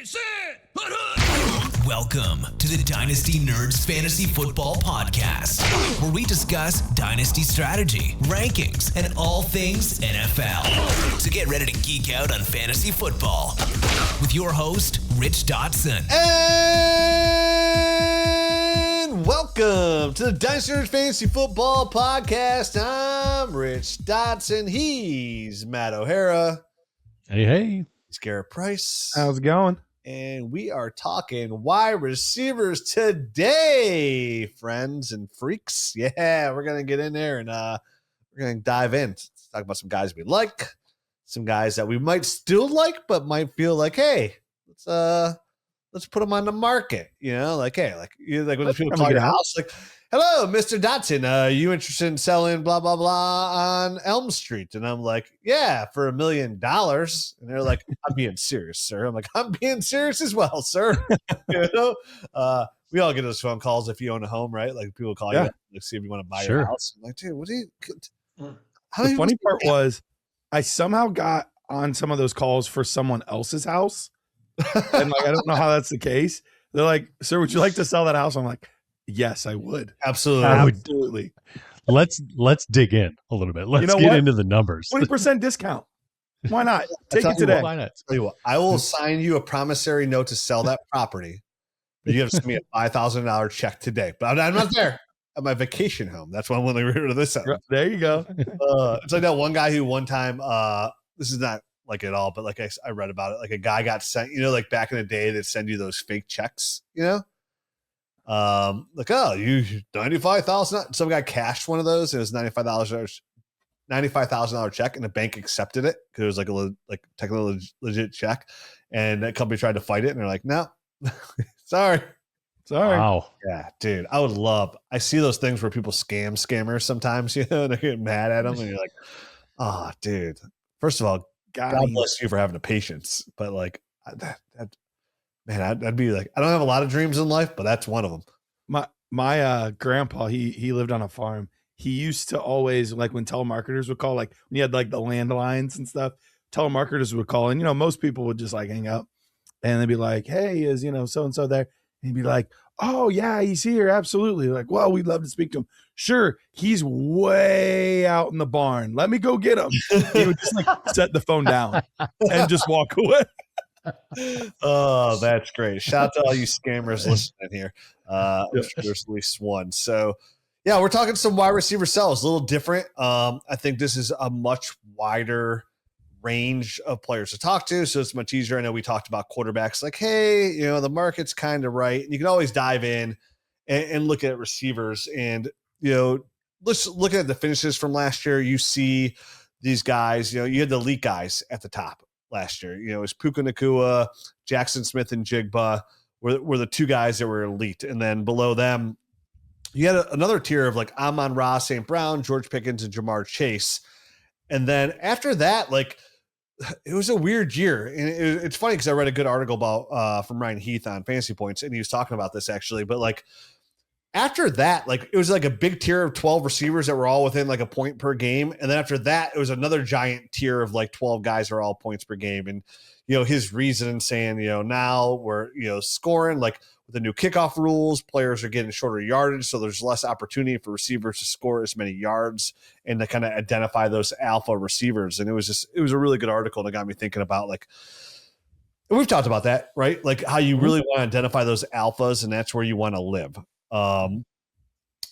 sit. Welcome to the Dynasty Nerds Fantasy Football Podcast, where we discuss Dynasty strategy, rankings, and all things NFL. So get ready to geek out on fantasy football with your host, Rich Dotson. And welcome to the Dynasty Nerds Fantasy Football Podcast. I'm Rich Dotson. He's Matt O'Hara. Hey. He's Garret Price. How's it going? And we are talking wide receivers today, friends and freaks. Yeah, we're going to get in there and we're going to dive in. Let's talk about some guys we like, some guys that we might still like, but might feel like, hey, let's put them on the market. You know, like, hey, like when people call your house, like, hello, Mr. Dotson, you interested in selling blah, blah, blah on Elm Street? And I'm like, yeah, for $1 million. And they're like, I'm being serious, sir. I'm like, I'm being serious as well, sir. You know, we all get those phone calls if you own a home, right? Like people call you, like, see if you want to buy your house. I'm like, dude, what do you? The funny part was I somehow got on some of those calls for someone else's house. And like, I don't know how that's the case. They're like, sir, would you like to sell that house? I'm like, yes, I would. Absolutely. Let's dig in a little bit. Let's get into the numbers. 20% discount. Why not? Take it today. Why not? Tell you what, I will sign you a promissory note to sell that property. But you have to send me a $5,000 check today. But I'm not there at my vacation home. That's why I'm willing to get rid of this. There you go. It's like that one guy who one time, this is not like at all, but like I read about it. Like a guy got sent, you know, like back in the day, they'd send you those fake checks, you know? Like, oh, you $95,000. Some guy cashed one of those. It was $95,000 check, and the bank accepted it because it was like a technically legit check. And that company tried to fight it, and they're like, no, sorry. Wow. Yeah, dude, I see those things where people scammers sometimes, you know, and they get mad at them, and you're like, oh, dude. First of all, God bless you for having the patience, but like man, I'd be like, I don't have a lot of dreams in life, but that's one of them. My grandpa, he lived on a farm. He used to always, like when telemarketers would call, like when you had like the landlines and stuff, telemarketers would call, and you know, most people would just like hang up, and they'd be like, hey, is, you know, so and so there? And he'd be like, oh yeah, he's here, absolutely. Like, well, we'd love to speak to him. Sure, he's way out in the barn. Let me go get him. He would just like set the phone down and just walk away. Oh, that's great. Shout out to all you scammers listening here. I'm sure there's at least one. So yeah, we're talking some wide receiver sells, a little different. I think this is a much wider range of players to talk to, so it's much easier. I know we talked about quarterbacks, like, hey, you know, the market's kind of right, and you can always dive in and look at receivers. And you know, let's look at the finishes from last year. You see these guys, you know, you had the elite guys at the top last year. You know, it was Puka Nacua, Jackson Smith, and Jigba were the two guys that were elite. And then below them, you had another tier of like Amon-Ra St. Brown, George Pickens, and Jamar Chase. And then after that, like, it was a weird year. And it's funny because I read a good article about from Ryan Heath on Fantasy Points, and he was talking about this actually. But like after that, like it was like a big tier of 12 receivers that were all within like a point per game. And then after that, it was another giant tier of like 12 guys that are all points per game. And, you know, his reason saying, you know, now we're, you know, scoring like with the new kickoff rules, players are getting shorter yardage. So there's less opportunity for receivers to score as many yards and to kind of identify those alpha receivers. And it was a really good article that got me thinking about like, we've talked about that, right? Like how you really want to identify those alphas, and that's where you want to live.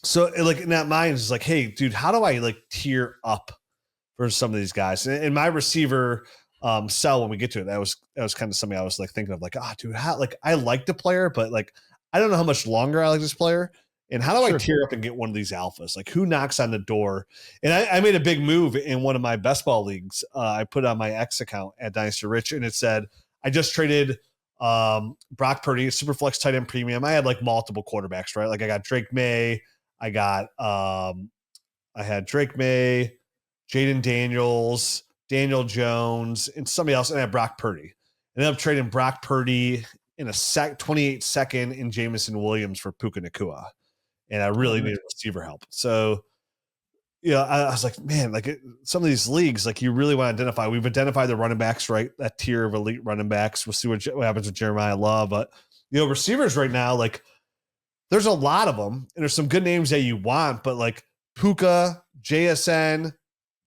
So like in that mind is like, hey, dude, how do I like tier up for some of these guys? And my receiver sell, when we get to it, that was kind of something I was like thinking of, like, dude, how, like, I like the player, but like I don't know how much longer I like this player, and how do I tier up and get one of these alphas? Like, who knocks on the door? And I made a big move in one of my best ball leagues. I put on my X account at Dynasty Rich, and it said I just traded Brock Purdy, Superflex tight end premium. I had like multiple quarterbacks, right? Like I got Drake May, I had Drake May, Jaden Daniels, Daniel Jones, and somebody else, and I had Brock Purdy. I ended up trading Brock Purdy in a 28 second in Jameson Williams for Puka Nacua, and I really needed receiver help. So I was like, man, like some of these leagues, like you really want to identify. We've identified the running backs, right? That tier of elite running backs. We'll see what happens with Jeremiah Love. But, receivers right now, like there's a lot of them. And there's some good names that you want, but like Puka, JSN,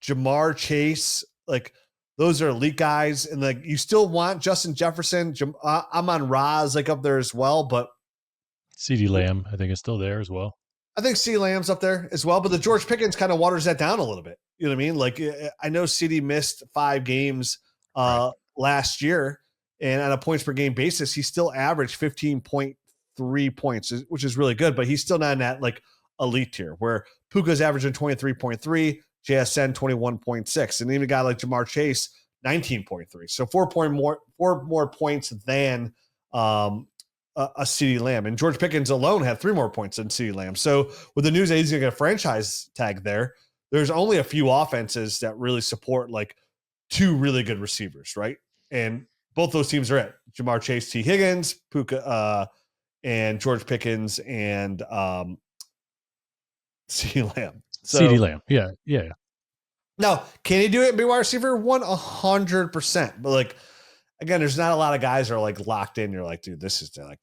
Jamar Chase, like those are elite guys. And like you still want Justin Jefferson. Amon-Ra like up there as well. But CeeDee Lamb, I think, is still there as well. I think CeeDee Lamb's up there as well, but the George Pickens kind of waters that down a little bit. You know what I mean? Like I know CeeDee missed 5 games last year, and on a points per game basis, he still averaged 15.3 points, which is really good, but he's still not in that like elite tier where Puka's averaging 23.3, JSN 21.6, and even a guy like Jamar Chase 19.3. So 4 more points than a CeeDee Lamb, and George Pickens alone had 3 more points than CeeDee Lamb. So with the news that he's going to get a franchise tag there's only a few offenses that really support like 2 really good receivers, right? And both those teams are at Jamar Chase, T. Higgins, Puka, and George Pickens, and CeeDee Lamb. So, CeeDee Lamb, yeah. Now, can he do it? Be wide receiver 100%, but like. Again, there's not a lot of guys that are like locked in. You're like, dude, this is the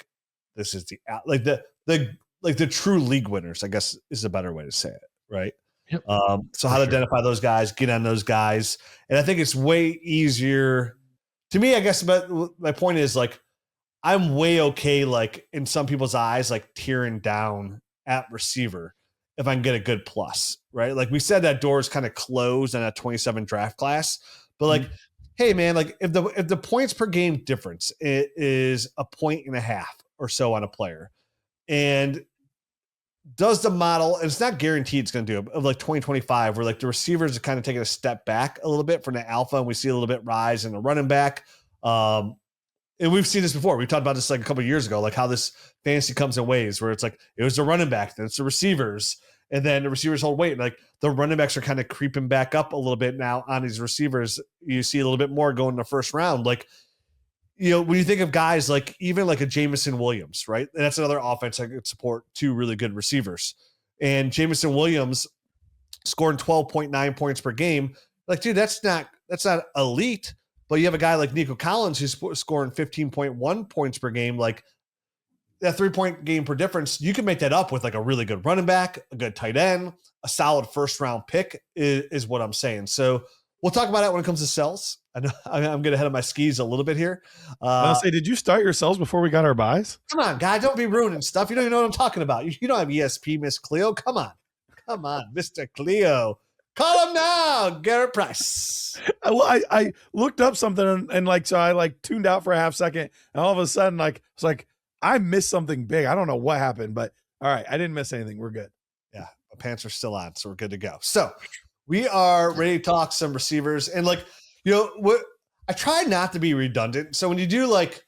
true league winners, I guess is a better way to say it. Right. Yep. So how to identify those guys, get on those guys. And I think it's way easier to me, I guess, but my point is like, I'm way okay. Like in some people's eyes, like tearing down at receiver if I can get a good plus, right? Like we said, that door is kind of closed on a 27 draft class, but like, hey man, like if the points per game difference is 1.5 points or so on a player, and does the model, and it's not guaranteed it's going to do it, of like 2025, where like the receivers are kind of taking a step back a little bit from the alpha, and we see a little bit rise in the running back. And we've seen this before. We talked about this like a couple of years ago, like how this fantasy comes in waves where it's like it was the running back, then it's the receivers. And then the receivers hold weight. Like the running backs are kind of creeping back up a little bit now on these receivers. You see a little bit more going in the first round. Like, when you think of guys like even like a Jameson Williams, right? And that's another offense that could support 2 really good receivers. And Jameson Williams scoring 12.9 points per game. Like, dude, that's not elite. But you have a guy like Nico Collins who's scoring 15.1 points per game. Like, that 3-point game per difference, you can make that up with like a really good running back, a good tight end, a solid first round pick is what I'm saying. So we'll talk about it when it comes to sells. I know I'm getting ahead of my skis a little bit here. I'll say, did you start your sells before we got our buys? Come on, guy, don't be ruining stuff. You don't even know what I'm talking about. You don't have ESP, Miss Cleo. Come on, Mr. Cleo. Call him now, Garret Price. I looked up something and like, so I like tuned out for a half second, and all of a sudden, like, it's like, I missed something big. I don't know what happened, but all right. I didn't miss anything. We're good. Yeah. My pants are still on, so we're good to go. So we are ready to talk some receivers. And like, I try not to be redundant. So when you do like,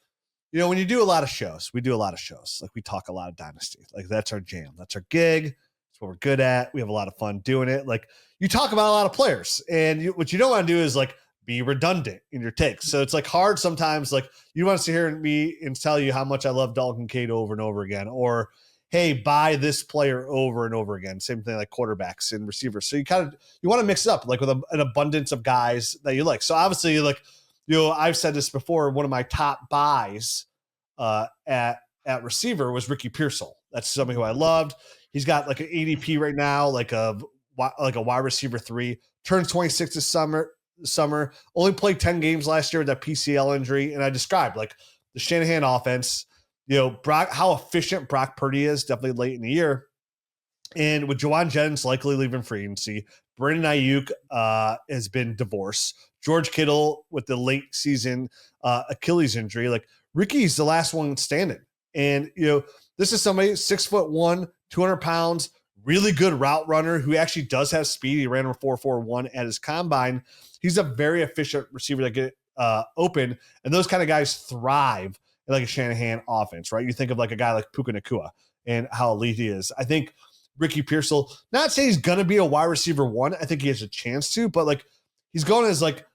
when you do a lot of shows, we do a lot of shows. Like we talk a lot of Dynasty. Like that's our jam. That's our gig. That's what we're good at. We have a lot of fun doing it. Like you talk about a lot of players, and what you don't want to do is like be redundant in your takes. So it's like hard sometimes, like you want to sit here and tell you how much I love Dalton Cade over and over again, or hey, buy this player over and over again. Same thing like quarterbacks and receivers. So you want to mix it up like with an abundance of guys that you like. So obviously like, I've said this before, one of my top buys at receiver was Ricky Pearsall. That's somebody who I loved. He's got like an ADP right now, like a wide receiver 3, turns 26 this summer, only played 10 games last year with that PCL injury. And I described like the Shanahan offense, how efficient Brock Purdy is definitely late in the year. And with Jauan Jennings likely leaving free agency, Brandon Ayuk has been divorced. George Kittle with the late season Achilles injury, like Ricky's the last one standing. And, this is somebody 6'1", 200 pounds, really good route runner who actually does have speed. He ran a 4.41 at his combine. He's a very efficient receiver that get open, and those kind of guys thrive in like a Shanahan offense, right? You think of like a guy like Puka Nacua and how elite he is. I think Ricky Pearsall, not saying he's going to be a wide receiver 1. I think he has a chance to, but like he's going as like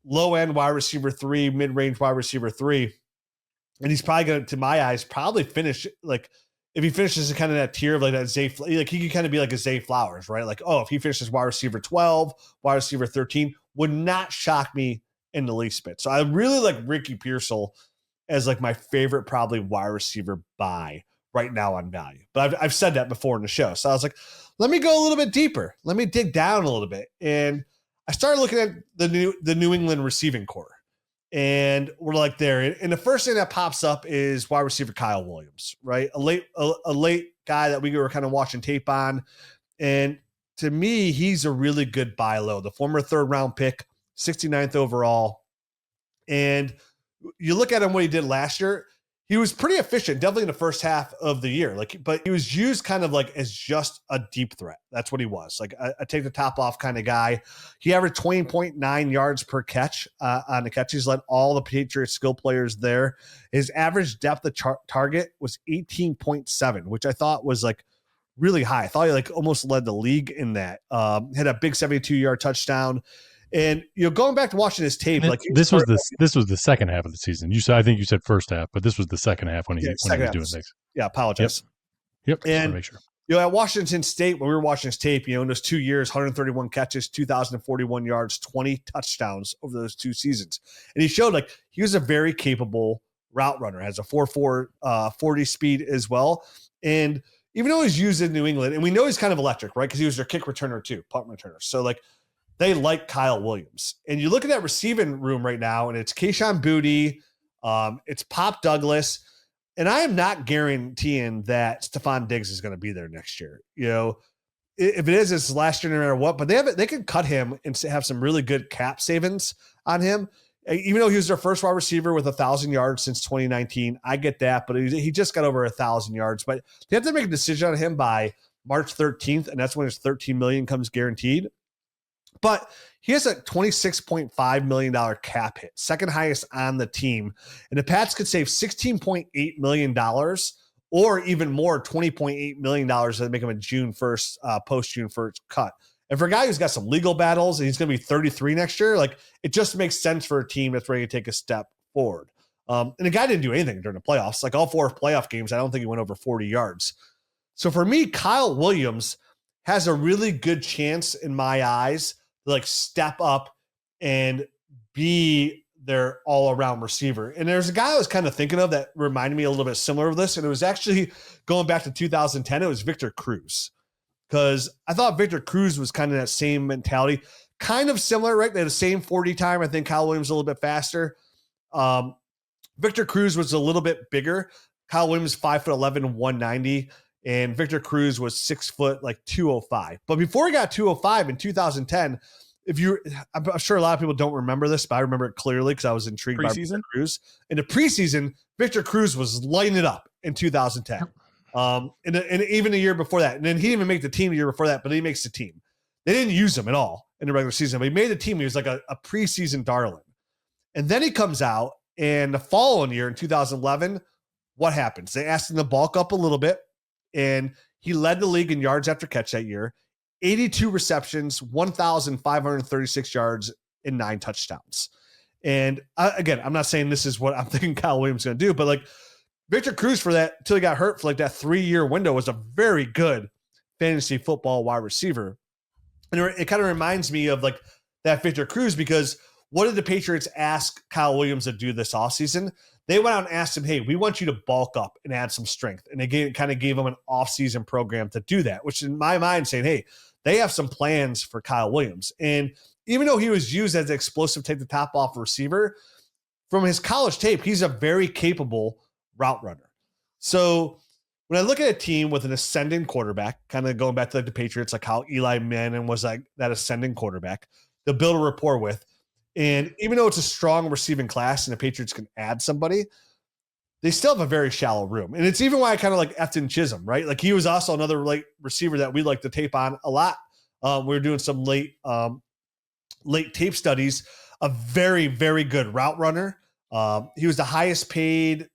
low end wide receiver 3, mid range wide receiver 3. And he's probably going to my eyes, probably finish like if he finishes kind of that tier of like that Zay, like he could kind of be like a Zay Flowers, right? Like, oh, if he finishes wide receiver 12, wide receiver 13, would not shock me in the least bit. So I really like Ricky Pearsall as like my favorite probably wide receiver buy right now on value. But I've said that before in the show. So I was like, let me go a little bit deeper. Let me dig down a little bit. And I started looking at the New England receiving core. And we're like there. And the first thing that pops up is wide receiver Kyle Williams, right? A late guy that we were kind of watching tape on. And to me, he's a really good buy low. The former 3rd round pick, 69th overall. And you look at him, what he did last year, he was pretty efficient, definitely in the first half of the year. But he was used kind of like as just a deep threat. That's what he was, like a take the top off kind of guy. He averaged 20.9 yards per catch on the catch. He's led all the Patriots skill players there. His average depth of target was 18.7, which I thought was like really high. I thought he like almost led the league in that. Had a big 72-yard touchdown. And going back to watching his tape, like this was the second half of the season. I think you said first half, but this was the second half when he was doing things. Yeah, apologize. Yep. And make sure. At Washington State, when we were watching his tape, in those 2 years, 131 catches, 2,041 yards, 20 touchdowns over those 2 seasons. And he showed like he was a very capable route runner, has a 4.4 40 speed as well. And even though he's used in New England, and we know he's kind of electric, right? Because he was their kick returner too, punt returner. So like, they like Kyle Williams. And you look at that receiving room right now, and it's Kayshon Boutte, it's Pop Douglas, and I am not guaranteeing that Stephon Diggs is going to be there next year. If it is, it's last year no matter what, but they could cut him and have some really good cap savings on him. Even though he was their first wide receiver with 1,000 yards since 2019, I get that, but he just got over 1,000 yards. But they have to make a decision on him by March 13th, and that's when his $13 million comes guaranteed. But he has a $26.5 million cap hit, second highest on the team. And the Pats could save $16.8 million or even more, $20.8 million that make him a June 1st, post-June 1st cut. And for a guy who's got some legal battles and he's going to be 33 next year, like it just makes sense for a team that's ready to take a step forward. And the guy didn't do anything during the playoffs. Like all 4 playoff games, I don't think he went over 40 yards. So for me, Kyle Williams has a really good chance in my eyes to like step up and be their all-around receiver. And there's a guy I was kind of thinking of that reminded me a little bit similar of this, and it was actually going back to 2010. It was Victor Cruz, because I thought Victor Cruz was kind of that same mentality, kind of similar, right? They had the same 40 time. I think Kyle Williams was a little bit faster. Victor Cruz was a little bit bigger. Kyle Williams 5'11", 190. And Victor Cruz was 6 foot, like 205. But before he got 205 in 2010, I'm sure a lot of people don't remember this, but I remember it clearly because I was intrigued by Victor Cruz. In the preseason, Victor Cruz was lighting it up in 2010. And even the year before that. And then he didn't even make the team the year before that, but he makes the team. They didn't use him at all in the regular season, but he made the team. He was like a preseason darling. And then he comes out, and the following year in 2011, what happens? They asked him to bulk up a little bit. And he led the league in yards after catch that year, 82 receptions, 1,536 yards, and 9 touchdowns. And again, I'm not saying this is what I'm thinking Kyle Williams is going to do, but like Victor Cruz for that, until he got hurt for like that 3-year window, was a very good fantasy football wide receiver. And it kind of reminds me of like that Victor Cruz, because what did the Patriots ask Kyle Williams to do this offseason? They went out and asked him, hey, we want you to bulk up and add some strength. And they kind of gave him an offseason program to do that, which in my mind saying, hey, they have some plans for Kyle Williams. And even though he was used as an explosive take the top off receiver, from his college tape, he's a very capable route runner. So when I look at a team with an ascending quarterback, kind of going back to like the Patriots, like how Eli Manning was like that ascending quarterback to build a rapport with, and even though it's a strong receiving class and the Patriots can add somebody, they still have a very shallow room. And it's even why I kind of like Efton Chisholm, right? Like he was also another late receiver that we like to tape on a lot. We were doing some late tape studies. A very, very good route runner. He was the highest paid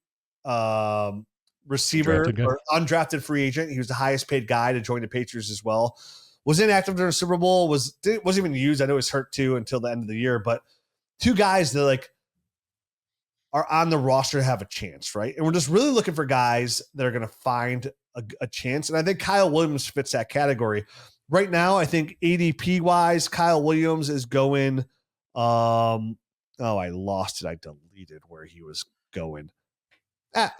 receiver or undrafted free agent. He was the highest paid guy to join the Patriots as well. Was inactive during the Super Bowl, wasn't even used. I know he was hurt too until the end of the year, but 2 guys that like are on the roster to have a chance, right? And we're just really looking for guys that are going to find a chance. And I think Kyle Williams fits that category. Right now, I think ADP wise, Kyle Williams is going. I lost it. I deleted where he was going.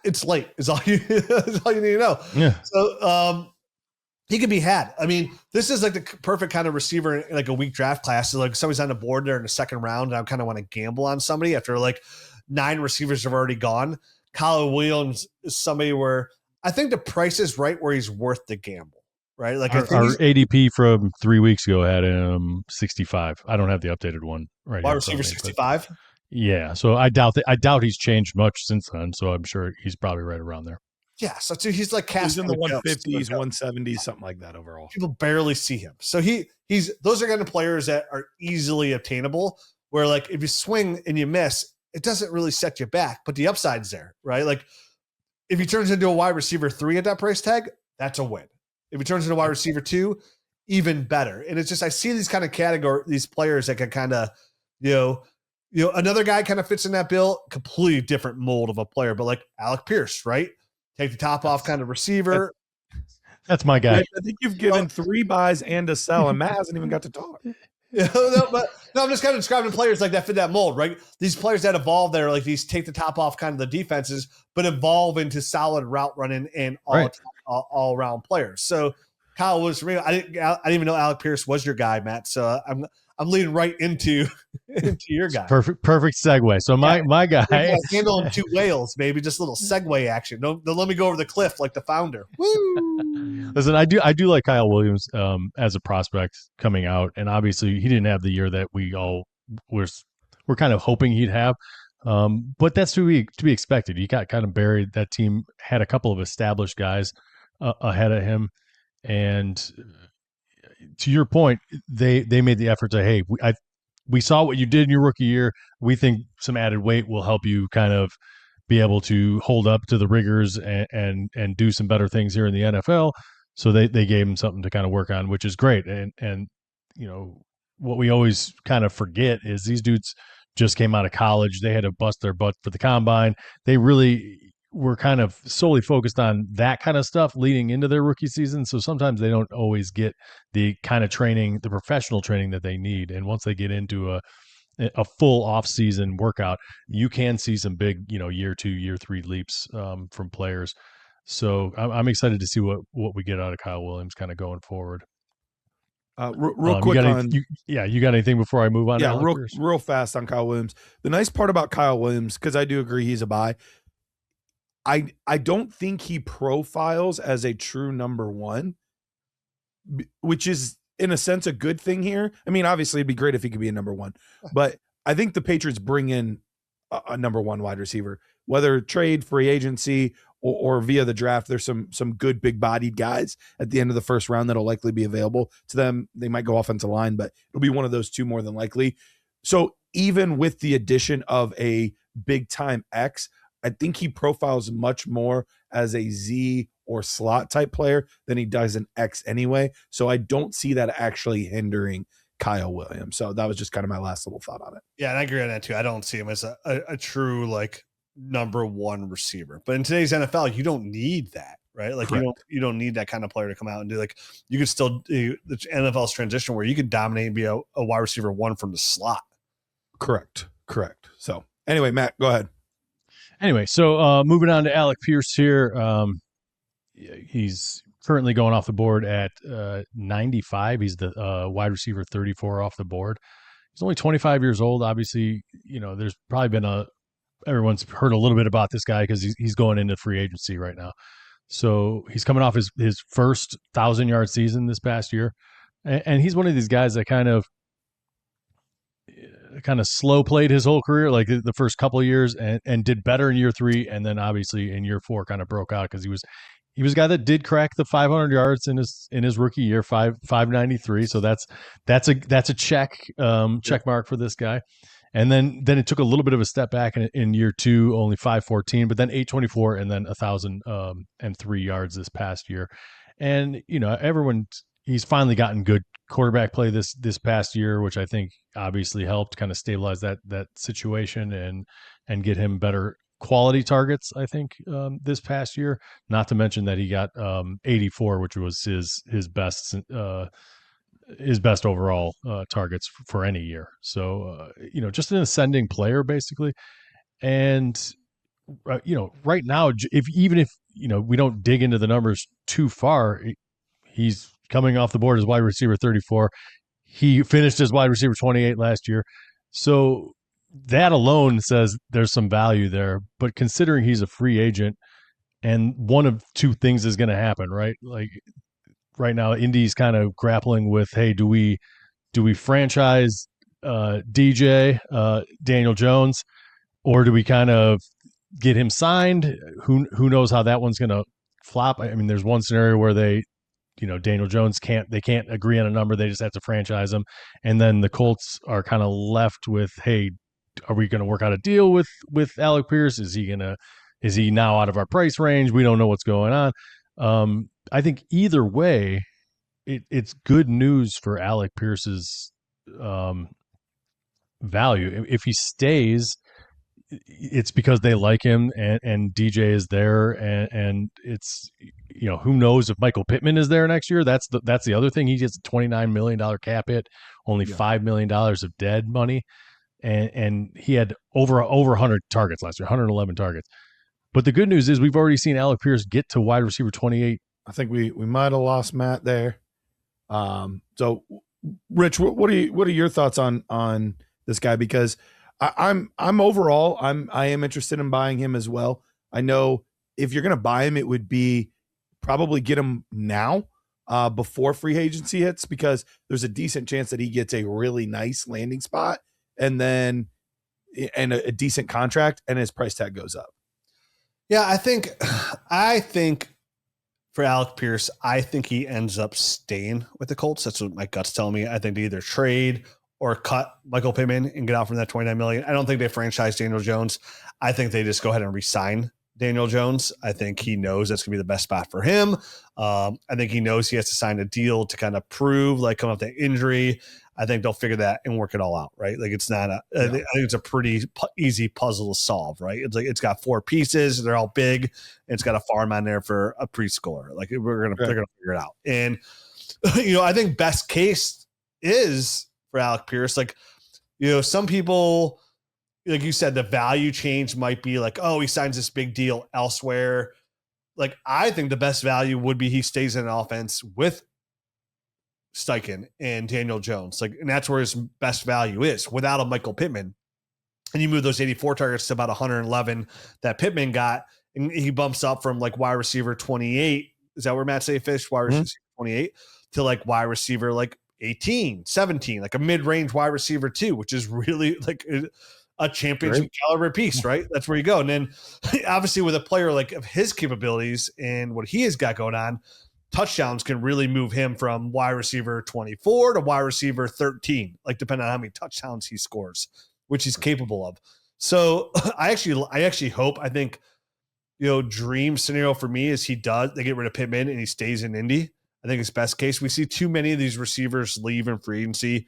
It's late. Is all you need to know. Yeah. So he can be had. I mean, this is like the perfect kind of receiver in like a weak draft class. So like somebody's on the board there in the second round, and I kind of want to gamble on somebody after like 9 receivers have already gone. Kyle Williams is somebody where I think the price is right where he's worth the gamble. Right, like our ADP from 3 weeks ago had him 65. I don't have the updated one right wide here. Receiver 65. Yeah, so I doubt he's changed much since then. So I'm sure he's probably right around there. Yeah, so he's like he's in the 150s, 170s, something like that overall. People barely see him, so he's those are kind of players that are easily obtainable. Where like if you swing and you miss, it doesn't really set you back, but the upside's there, right? Like if he turns into a wide receiver 3 at that price tag, that's a win. If he turns into wide receiver 2, even better. And it's just I see these kind of these players that can kind of, another guy kind of fits in that bill, completely different mold of a player, but like Alec Pierce, right? Take the top off kind of receiver. That's my guy. I think you've given 3 buys and a sell, and Matt hasn't even got to talk. I'm just kind of describing players like that fit that mold, right? These players that evolve that are like these take the top off kind of the defenses, but evolve into solid route running and all around players. So Kyle was for me. I didn't even know Alec Pierce was your guy, Matt. So I'm leading right into your guy. Perfect segue. So my guy handling 2 whales, maybe just a little segue action. Don't let me go over the cliff like the founder. Woo! Listen, I do like Kyle Williams as a prospect coming out, and obviously he didn't have the year that we all were kind of hoping he'd have. But that's to be expected. He got kind of buried. That team had a couple of established guys ahead of him, and to your point, they made the effort to, hey, we saw what you did in your rookie year. We think some added weight will help you kind of be able to hold up to the rigors and do some better things here in the NFL. So they gave him something to kind of work on, which is great. And what we always kind of forget is these dudes just came out of college. They had to bust their butt for the combine. They really were kind of solely focused on that kind of stuff leading into their rookie season. So sometimes they don't always get the kind of training, the professional training that they need. And once they get into a full off-season workout, you can see some big, year 2, year 3 leaps from players. So I'm excited to see what we get out of Kyle Williams kind of going forward. Real quick you got anything before I move on? Yeah, real fast on Kyle Williams. The nice part about Kyle Williams, because I do agree he's a buy, I don't think he profiles as a true number 1, which is in a sense a good thing here. I mean, obviously it'd be great if he could be a number 1, but I think the Patriots bring in a number 1 wide receiver, whether trade, free agency, or via the draft. There's some good big bodied guys at the end of the first round that'll likely be available to them. They might go offensive line, but it'll be one of those 2 more than likely. So even with the addition of a big time X, I think he profiles much more as a Z or slot type player than he does an X anyway. So I don't see that actually hindering Kyle Williams. So that was just kind of my last little thought on it. Yeah, and I agree on that too. I don't see him as a true like number 1 receiver. But in today's NFL, you don't need that, right? Like you don't need that kind of player to come out and do like you could still do the NFL's transition where you could dominate and be a wide receiver 1 from the slot. Correct. So anyway, Matt, go ahead. Anyway, so moving on to Alec Pierce here. He's currently going off the board at 95. He's the wide receiver 34 off the board. He's only 25 years old. Obviously, there's probably been everyone's heard a little bit about this guy because he's going into free agency right now. So he's coming off his first 1,000-yard season this past year. And he's one of these guys that kind of slow played his whole career, like the first couple of years, and did better in year 3, and then obviously in year 4 kind of broke out because he was a guy that did crack the 500 yards in his rookie year, 593. So that's a check mark for this guy. And then it took a little bit of a step back in year 2, only 514, but then 824, and then 1,003 yards this past year. And he's finally gotten good quarterback play this past year, which I think obviously helped kind of stabilize that situation and get him better quality targets, I think, this past year. Not to mention that he got 84, which was his best overall targets for any year. So just an ascending player basically. And right now, if we don't dig into the numbers too far, he's coming off the board as wide receiver 34. He finished as wide receiver 28 last year. So that alone says there's some value there. But considering he's a free agent, and one of two things is going to happen, right? Like right now, Indy's kind of grappling with, hey, do we franchise DJ Daniel Jones, or do we kind of get him signed? Who knows how that one's going to flop? I mean, there's one scenario where Daniel Jones can't agree on a number. They just have to franchise him. And then the Colts are kind of left with, hey, are we going to work out a deal with Alec Pierce? Is he now out of our price range? We don't know what's going on. I think either way, it's good news for Alec Pierce's value. If he stays, it's because they like him and DJ is there, and it's who knows if Michael Pittman is there next year. That's the other thing. He gets a $29 million cap hit, only $5 million of dead money, and he had over 100 targets last year, 111 targets. But the good news is we've already seen Alec Pierce get to wide receiver 28. I think we might have lost Matt there. So Rich, what are your thoughts on this guy? Because I am interested in buying him as well. I know if you're going to buy him, it would be probably get him now before free agency hits, because there's a decent chance that he gets a really nice landing spot and a decent contract, and his price tag goes up. Yeah, I think for Alec Pierce, I think he ends up staying with the Colts. That's what my gut's telling me. I think they either trade or cut Michael Pittman and get out from that $29 million. I don't think they franchise Daniel Jones. I think they just go ahead and re-sign Daniel Jones. I think he knows that's going to be the best spot for him. I think he knows he has to sign a deal to kind of prove, like, coming off that injury. I think they'll figure that and work it all out, right? Like, it's not I think it's a pretty easy puzzle to solve, right? It's like, it's got 4 pieces. They're all big. And it's got a farm on there for a preschooler. Like, they're going to figure it out. And, I think best case is for Alec Pierce, like, some people, like you said, the value change might be like, oh, he signs this big deal elsewhere. Like, I think the best value would be he stays in an offense with Steichen and Daniel Jones. Like, and that's where his best value is without a Michael Pittman. And you move those 84 targets to about 111 that Pittman got, and he bumps up from like wide receiver 28. Is that where Matt Say fished? Wide receiver 28 to like wide receiver like 18, 17, like a mid-range wide receiver 2, which is really like a championship caliber piece, right? That's where you go. And then obviously with a player like of his capabilities and what he has got going on, touchdowns can really move him from wide receiver 24 to wide receiver 13, like depending on how many touchdowns he scores, which he's capable of. So I actually hope, I think, dream scenario for me is they get rid of Pittman and he stays in Indy. I think it's best case. We see too many of these receivers leave in free agency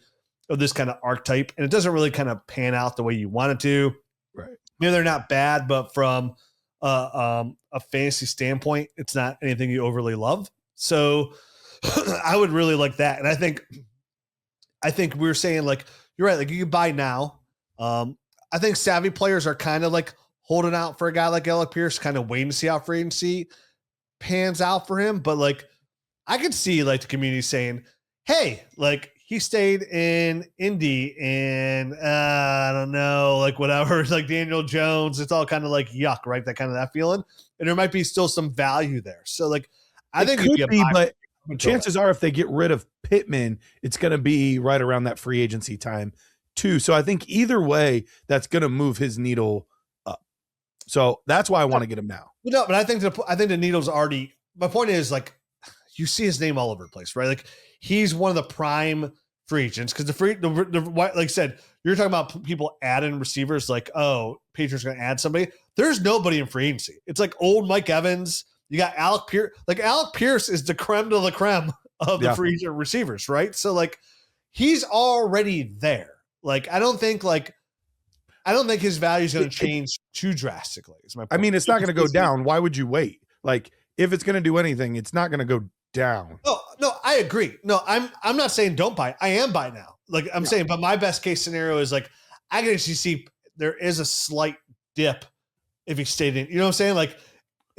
of this kind of archetype, and it doesn't really kind of pan out the way you want it to. Right. They're not bad, but from a fantasy standpoint, it's not anything you overly love. So I would really like that. And I think we're saying, like, you're right. Like, you can buy now. I think savvy players are kind of like holding out for a guy like Alec Pierce, kind of waiting to see how free agency pans out for him. But like, I could see like the community saying, hey, like, he stayed in Indy and I don't know, like whatever, like Daniel Jones, it's all kind of like yuck, right? That feeling. And there might be still some value there. So like, I think it could be, but chances are if they get rid of Pittman, it's going to be right around that free agency time too. So I think either way, that's going to move his needle up. So that's why I want to get him now. No, but I think the needle's already, my point is, like, you see his name all over the place, right? Like, he's one of the prime free agents because like I said, you're talking about people adding receivers, like, oh, Patriots going to add somebody. There's nobody in free agency. It's like old Mike Evans. You got Alec Pierce. Like, Alec Pierce is the creme de la creme of the free agent receivers, right? So like, he's already there. Like, I don't think, like, I don't think his value is going to change too drastically. Is my point. I mean, it's not going to go down. Why would you wait? Like, if it's going to do anything, it's not going to go down. No, I agree. No, I'm not saying don't buy. I am buy now. Like I'm saying, but my best case scenario is like I can actually see there is a slight dip if he stayed in. You know what I'm saying? Like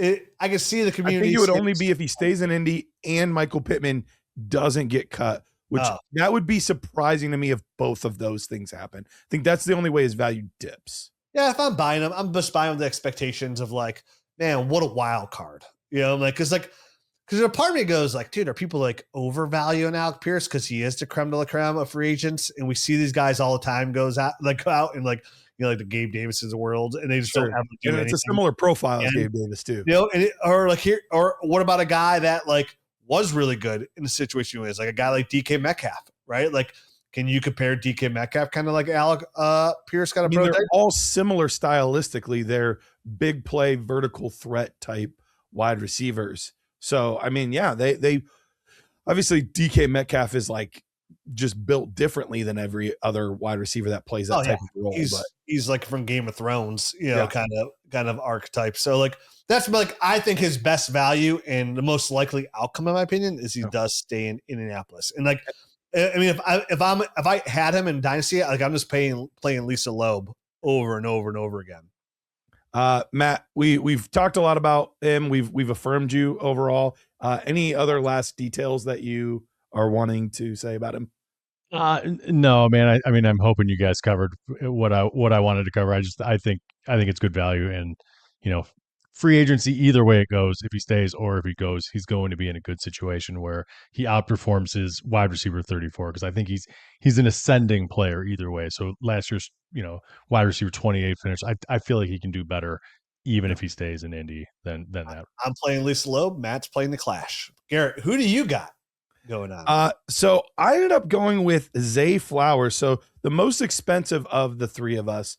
I can see the community. I think it would only be if he stays in Indy and Michael Pittman doesn't get cut, which that would be surprising to me if both of those things happen. I think that's the only way his value dips. Yeah, if I'm buying him, I'm just buying with the expectations of like, man, what a wild card. You know, like because a part of me goes like, dude, are people like overvaluing Alec Pierce because he is the creme de la creme of free agents, and we see these guys all the time go out and like, you know, like the Gabe Davis of the world, and they just don't have to do anything. It's a similar profile as Gabe Davis too. You know, or what about a guy that like was really good in the situation he was, like a guy like DK Metcalf, right? Like, can you compare DK Metcalf kind of like Alec Pierce kind of? I mean, they're all similar stylistically. They're big play, vertical threat type wide receivers. So, I mean, yeah, they obviously DK Metcalf is like just built differently than every other wide receiver that plays that type of role. He's like from Game of Thrones, you know, kind of archetype. So like that's like I think his best value and the most likely outcome, in my opinion, is he does stay in Indianapolis. And like, I mean, if I had him in Dynasty, like I'm just playing Lisa Loeb over and over and over again. Matt, we've talked a lot about him. We've affirmed you overall. Any other last details that you are wanting to say about him? No, man. I mean, I'm hoping you guys covered what I wanted to cover. I think it's good value, and you know, free agency either way it goes, if he stays or if he goes, he's going to be in a good situation where he outperforms his wide receiver 34, because I think he's an ascending player either way. So last year's, you know, wide receiver 28 finish, I feel like he can do better even if he stays in Indy than that. I'm playing Lisa Loeb. Matt's playing the Clash. Garrett, who do you got going on? So I ended up going with Zay Flowers. So the most expensive of the three of us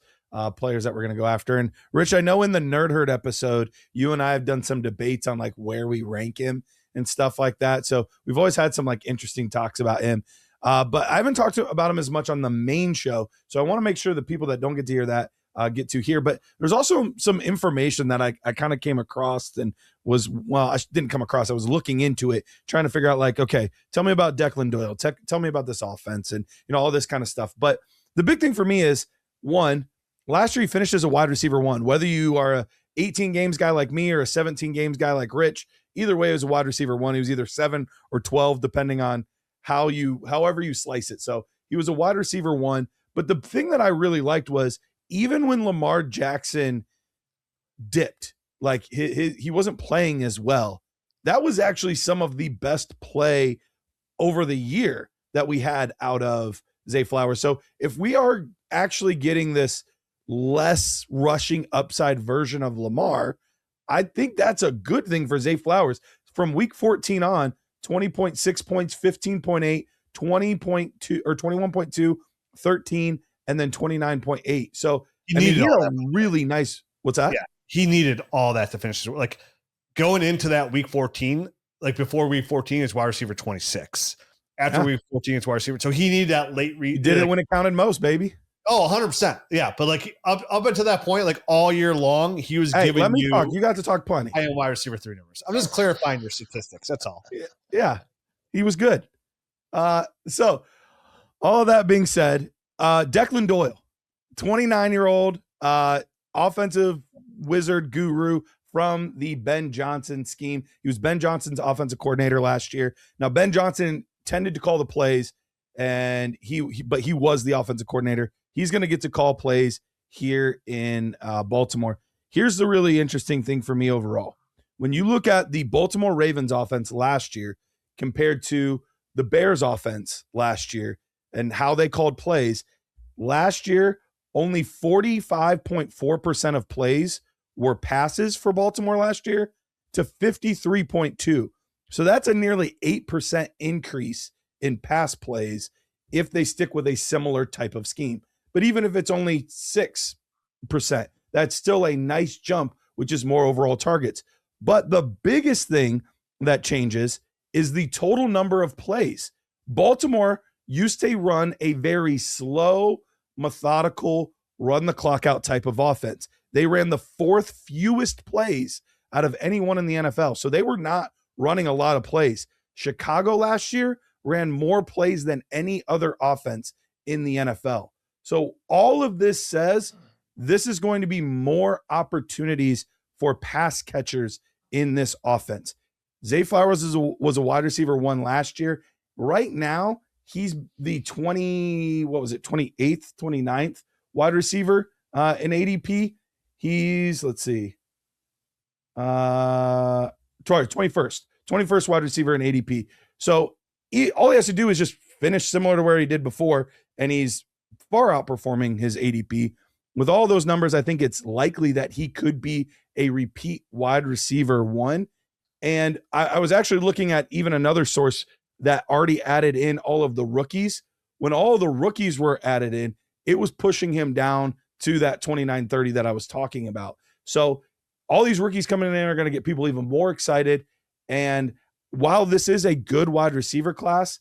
players that we're going to go after. And Rich, I know in the Nerd Herd episode, you and I have done some debates on like where we rank him and stuff like that. So we've always had some like interesting talks about him. But I haven't talked about him as much on the main show. So I want to make sure the people that don't get to hear that get to hear. But there's also some information that I kind of came across and I didn't come across. I was looking into it, trying to figure out like, okay, tell me about Declan Doyle. Tell me about this offense and, you know, all this kind of stuff. But the big thing for me is, one, last year he finished as a wide receiver 1. Whether you are a 18 games guy like me or a 17 games guy like Rich, either way, it was a wide receiver 1. He was either 7 or 12, depending on however you slice it. So he was a wide receiver 1. But the thing that I really liked was even when Lamar Jackson dipped, like he wasn't playing as well, that was actually some of the best play over the year that we had out of Zay Flowers. So if we are actually getting this less rushing upside version of Lamar, I think that's a good thing for Zay Flowers. From week 14 on, 20.6 points, 15.8, 20.2 or 21.2, 13, and then 29.8. So he needed a really nice. What's that? Yeah, he needed all that to finish. Like going into that week 14, like before week 14 is wide receiver 26. After week 14 it's wide receiver. So he needed that late read. He did it when it counted most, baby. Oh, 100%. Yeah. But like up until that point, like all year long, he was giving let me you. talk. You got to talk plenty. I am wide receiver 3 numbers. I'm just clarifying your statistics. That's all. Yeah. He was good. So all of that being said, Declan Doyle, 29-year-old offensive wizard guru from the Ben Johnson scheme. He was Ben Johnson's offensive coordinator last year. Now, Ben Johnson tended to call the plays, and but he was the offensive coordinator. He's going to get to call plays here in Baltimore. Here's the really interesting thing for me overall. When you look at the Baltimore Ravens offense last year compared to the Bears offense last year and how they called plays, last year, only 45.4% of plays were passes for Baltimore last year to 53.2. So that's a nearly 8% increase in pass plays if they stick with a similar type of scheme. But even if it's only 6%, that's still a nice jump, which is more overall targets. But the biggest thing that changes is the total number of plays. Baltimore used to run a very slow, methodical run the clock out type of offense. They ran the 4th fewest plays out of anyone in the NFL. So they were not running a lot of plays. Chicago last year ran more plays than any other offense in the NFL. So all of this says this is going to be more opportunities for pass catchers in this offense. Zay Flowers was a wide receiver 1 last year. Right now, he's the 28th, 29th wide receiver in ADP. He's, 21st wide receiver in ADP. So all he has to do is just finish similar to where he did before, and he's far outperforming his ADP. With all those numbers, I think it's likely that he could be a repeat wide receiver 1. And I was actually looking at even another source that already added in all of the rookies. When all the rookies were added in, it was pushing him down to that 29-30 that I was talking about. So all these rookies coming in are going to get people even more excited. And while this is a good wide receiver class,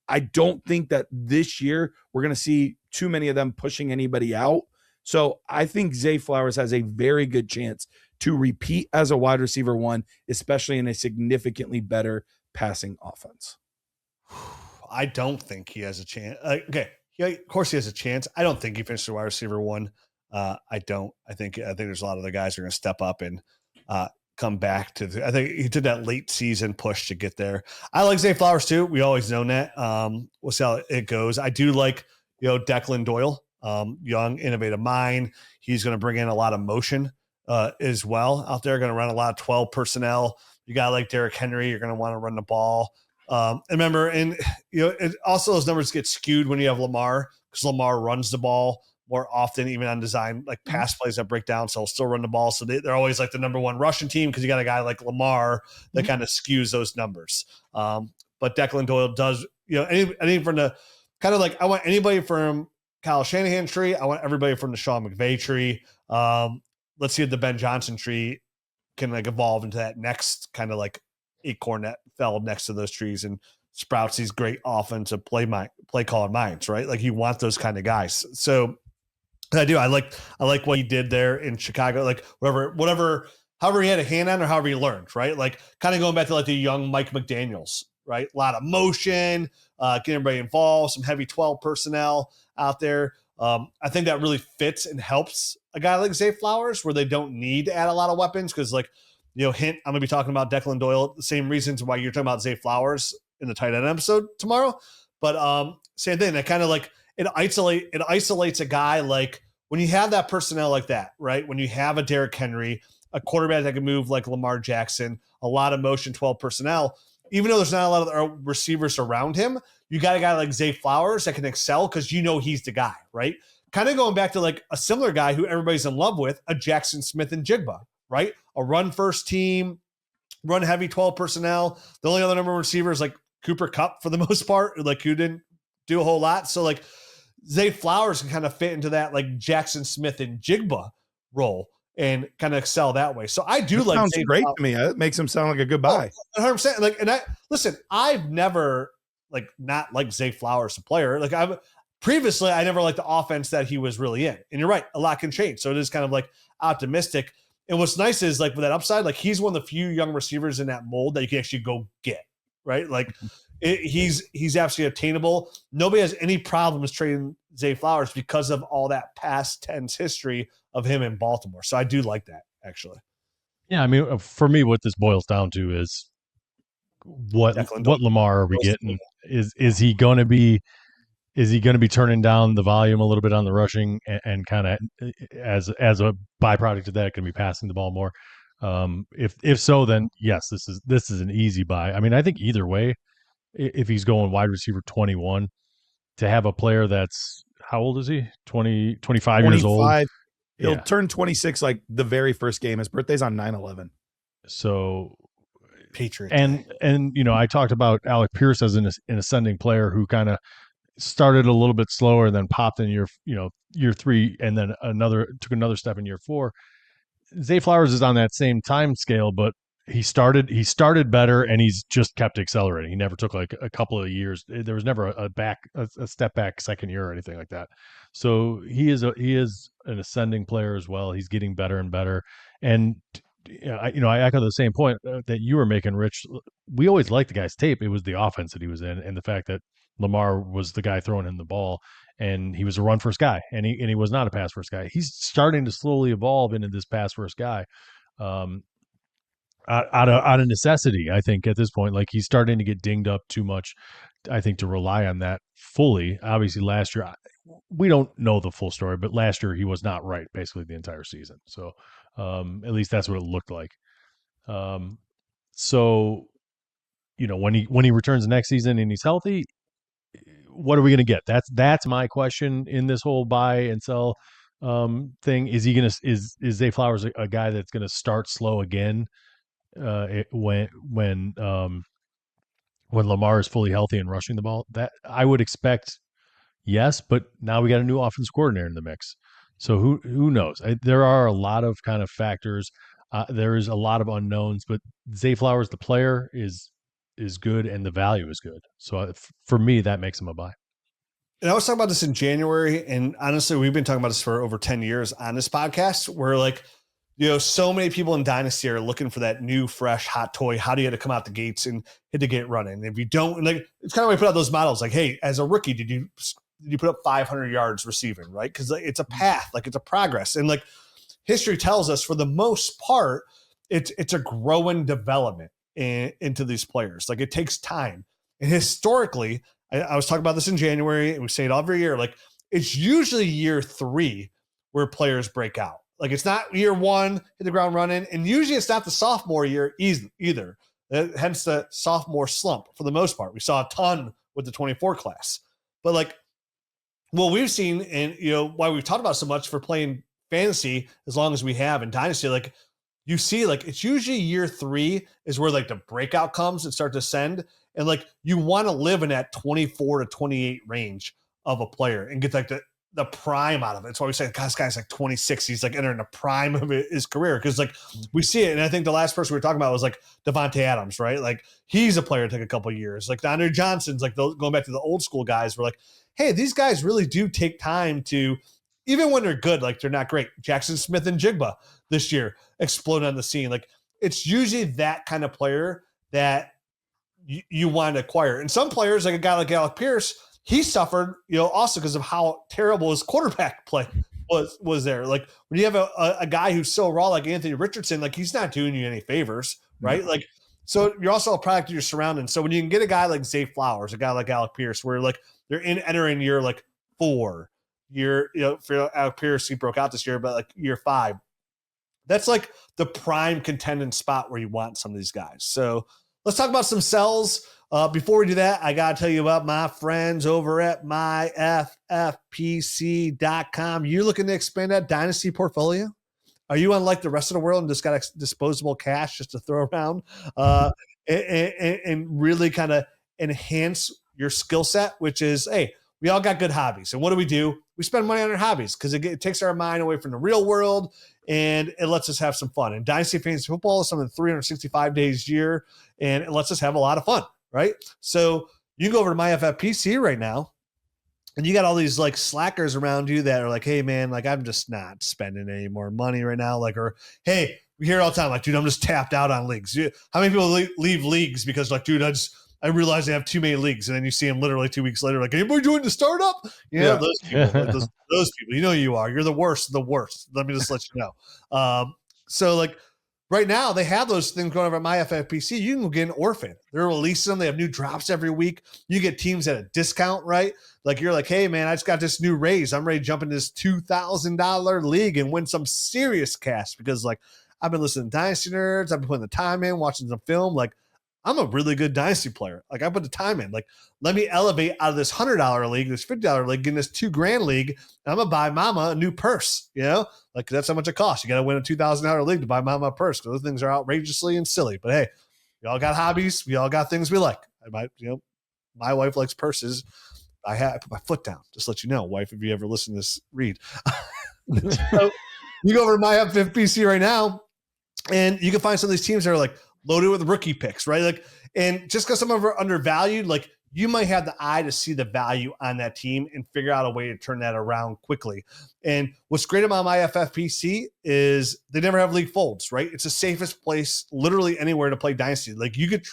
I don't think that this year we're going to see too many of them pushing anybody out. So I think Zay Flowers has a very good chance to repeat as a wide receiver 1, especially in a significantly better passing offense. I don't think he has a chance. Okay. Of course he has a chance. I don't think he finished a wide receiver 1. I don't. I think there's a lot of the guys who are going to step up and come back to. I think he did that late season push to get there. I like Zay Flowers too. We always known that. We'll see how it goes. I do like Declan Doyle, young, innovative mind. He's going to bring in a lot of motion as well out there. Going to run a lot of 12 personnel. You got like Derrick Henry. You're going to want to run the ball. Remember, and also those numbers get skewed when you have Lamar, because Lamar runs the ball more often, even on design, like pass plays that break down. So he'll still run the ball. So they're always like the number 1 rushing team, because you got a guy like Lamar that kind of skews those numbers. But Declan Doyle does, anything from the kind of like, I want anybody from Kyle Shanahan tree. I want everybody from the Sean McVay tree. Let's see if the Ben Johnson tree can like evolve into that next kind of like acorn that fell next to those trees and sprouts these great offensive play calling minds, right? Like you want those kind of guys. So I do. I like what he did there in Chicago. Like however he had a hand on or however he learned, right? Like kind of going back to like the young Mike McDaniels, right? A lot of motion, getting everybody involved, some heavy 12 personnel out there. I think that really fits and helps a guy like Zay Flowers, where they don't need to add a lot of weapons. Because hint, I'm going to be talking about Declan Doyle, the same reasons why you're talking about Zay Flowers in the tight end episode tomorrow. But same thing. That kind of like it isolates a guy. Like when you have that personnel like that, right? When you have a Derrick Henry, a quarterback that can move like Lamar Jackson, a lot of motion 12 personnel, even though there's not a lot of receivers around him, you got a guy like Zay Flowers that can excel because he's the guy, right? Kind of going back to like a similar guy who everybody's in love with, a Jackson Smith and Jigba, right? A run first team, run heavy 12 personnel. The only other number of receivers like Cooper Kupp for the most part, like who didn't do a whole lot. So like Zay Flowers can kind of fit into that like Jackson Smith and Jigba role and kind of excel that way. So I do like. Sounds Zay great Flowers. to me. It makes him sound like a good buy. 100%. Like, and I've never not like Zay Flowers a player. Like previously, I never liked the offense that he was really in. And you're right, a lot can change. So it is kind of like optimistic. And what's nice is like with that upside, like he's one of the few young receivers in that mold that you can actually go get, right? Like he's absolutely obtainable. Nobody has any problems trading Zay Flowers because of all that past tense history of him in Baltimore. So I do like that actually. Yeah, I mean, for me, what this boils down to is what Lamar are we getting? Is he going to be turning down the volume a little bit on the rushing and kind of as a byproduct of that going to be passing the ball more? If so, then yes, this is an easy buy. I mean, I think either way, if he's going wide receiver 21, to have a player that's, how old is he? 25 years old. He'll turn 26 like the very first game. His birthday's on 9/11. So Patriot. And I talked about Alec Pierce as an ascending player who kind of started a little bit slower and then popped in year 3 and then took another step in year 4. Zay Flowers is on that same time scale, but he started better, and he's just kept accelerating. He never took like a couple of years. There was never a step back second year or anything like that. So he is an ascending player as well. He's getting better and better. And I echo the same point that you were making, Rich. We always liked the guy's tape. It was the offense that he was in, and the fact that Lamar was the guy throwing him the ball, and he was a run first guy, and he was not a pass first guy. He's starting to slowly evolve into this pass first guy. Out of necessity, I think at this point, like he's starting to get dinged up too much, I think, to rely on that fully. Obviously, last year we don't know the full story, but last year he was not right basically the entire season. So at least that's what it looked like. So when he returns next season and he's healthy, what are we going to get? That's my question in this whole buy and sell thing. Is Zay Flowers a guy that's going to start slow again? When Lamar is fully healthy and rushing the ball, that I would expect, yes, but now we got a new offense coordinator in the mix, so who knows? There are a lot of kind of factors. There is a lot of unknowns, but Zay Flowers, the player, is good and the value is good. So for me, that makes him a buy. And I was talking about this in January, and honestly, we've been talking about this for over 10 years on this podcast, where like, so many people in Dynasty are looking for that new, fresh, hot toy. How do you have to come out the gates and hit the gate running? If you don't, like, it's kind of like we put out those models. Like, hey, as a rookie, did you put up 500 yards receiving, right? Because it's a path, like it's a progress, and like history tells us, for the most part, it's a growing development into these players. Like it takes time, and historically, I was talking about this in January, and we say it every year. Like it's usually year 3 where players break out. Like it's not year 1, hit the ground running. And usually it's not the sophomore year either. Hence the sophomore slump for the most part. We saw a ton with the 24 class. But like what we've seen, and why we've talked about so much for playing fantasy as long as we have in Dynasty, like you see, like it's usually year 3 is where like the breakout comes and start to ascend. And like you want to live in that 24 to 28 range of a player and get like the prime out of it. That's why we say, this guy's like 26. He's like entering the prime of his career. Cause like we see it. And I think the last person we were talking about was like Devontae Adams, right? Like he's a player that took a couple of years. Like Andre Johnson's like going back to the old school guys. We're like, hey, these guys really do take time to, even when they're good, like they're not great. Jackson Smith and Jigba this year exploded on the scene. Like it's usually that kind of player that you want to acquire. And some players, like a guy like Alec Pierce, he suffered, also because of how terrible his quarterback play was there. Like when you have a guy who's so raw like Anthony Richardson, like he's not doing you any favors, right? Like, so you're also a product of your surroundings. So when you can get a guy like Zay Flowers, a guy like Alec Pierce, where like they're entering year like 4, for Alec Pierce, he broke out this year, but like year 5, that's like the prime contending spot where you want some of these guys. So let's talk about some sells. Before we do that, I got to tell you about my friends over at myffpc.com. You looking to expand that Dynasty portfolio? Are you unlike the rest of the world and just got disposable cash just to throw around and really kind of enhance your skill set, which is, hey, we all got good hobbies. And what do? We spend money on our hobbies because it takes our mind away from the real world and it lets us have some fun. And Dynasty Fantasy Football is something 365 days a year, and it lets us have a lot of fun. Right. So you can go over to my FFPC right now and you got all these like slackers around you that are like, hey man, like I'm just not spending any more money right now. Like, or, hey, we hear it all the time. Like, dude, I'm just tapped out on leagues. How many people leave leagues because like, dude, I realize I have too many leagues. And then you see them literally 2 weeks later, like, anybody join the startup? Those people, like those people, you are, you're the worst of the worst. Let me just let you know. So like, right now, they have those things going over at my FFPC. You can get an orphan. They're releasing them. They have new drops every week. You get teams at a discount, right? Like you're like, hey, man, I just got this new raise. I'm ready to jump into this $2,000 league and win some serious cash because, like, I've been listening to Dynasty Nerds. I've been putting the time in, watching some film. Like, I'm a really good Dynasty player. Like, I put the time in. Like, let me elevate out of this $100 league, this $50 league, get in this $2,000 league. And I'm going to buy mama a new purse, Like, that's how much it costs. You got to win a $2,000 league to buy mama a purse because those things are outrageously and silly. But, hey, we all got hobbies. We all got things we like. My wife likes purses. I put my foot down. Just let you know, wife, if you ever listen to this read. So you go over to my FFPC right now, and you can find some of these teams that are like loaded with rookie picks, right? Like, and just because some of them are undervalued, like you might have the eye to see the value on that team and figure out a way to turn that around quickly. And what's great about my FFPC is they never have league folds, right? It's the safest place literally anywhere to play Dynasty. Like you could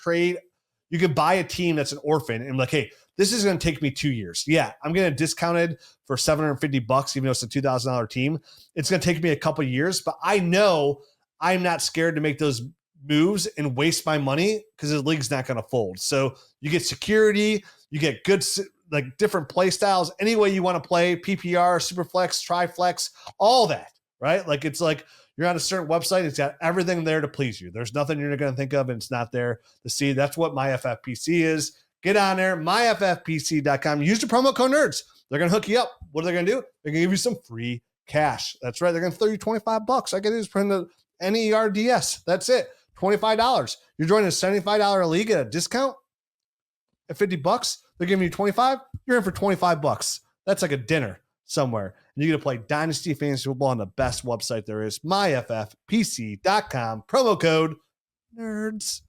buy a team that's an orphan and like, hey, this is going to take me 2 years. Yeah, I'm going to discount it for $750, even though it's a $2,000 team. It's going to take me a couple of years, but I know I'm not scared to make those moves and waste my money because the league's not going to fold. So you get security, you get good, like different play styles, any way you want to play, PPR, Superflex, Triflex, all that, right? Like it's like you're on a certain website, it's got everything there to please you. There's nothing you're going to think of and it's not there to see. That's what my FFPC is. Get on there, myffpc.com. Use the promo code NERDS. They're going to hook you up. What are they going to do? They're going to give you some free cash. That's right. They're going to throw you $25. I get it. Just print the NERDS. That's it. $25. You're joining a $75 league at a discount at $50. They're giving you $25. You're in for $25. That's like a dinner somewhere. And you're going to play Dynasty Fantasy Football on the best website there is, myffpc.com. Promo code NERDS.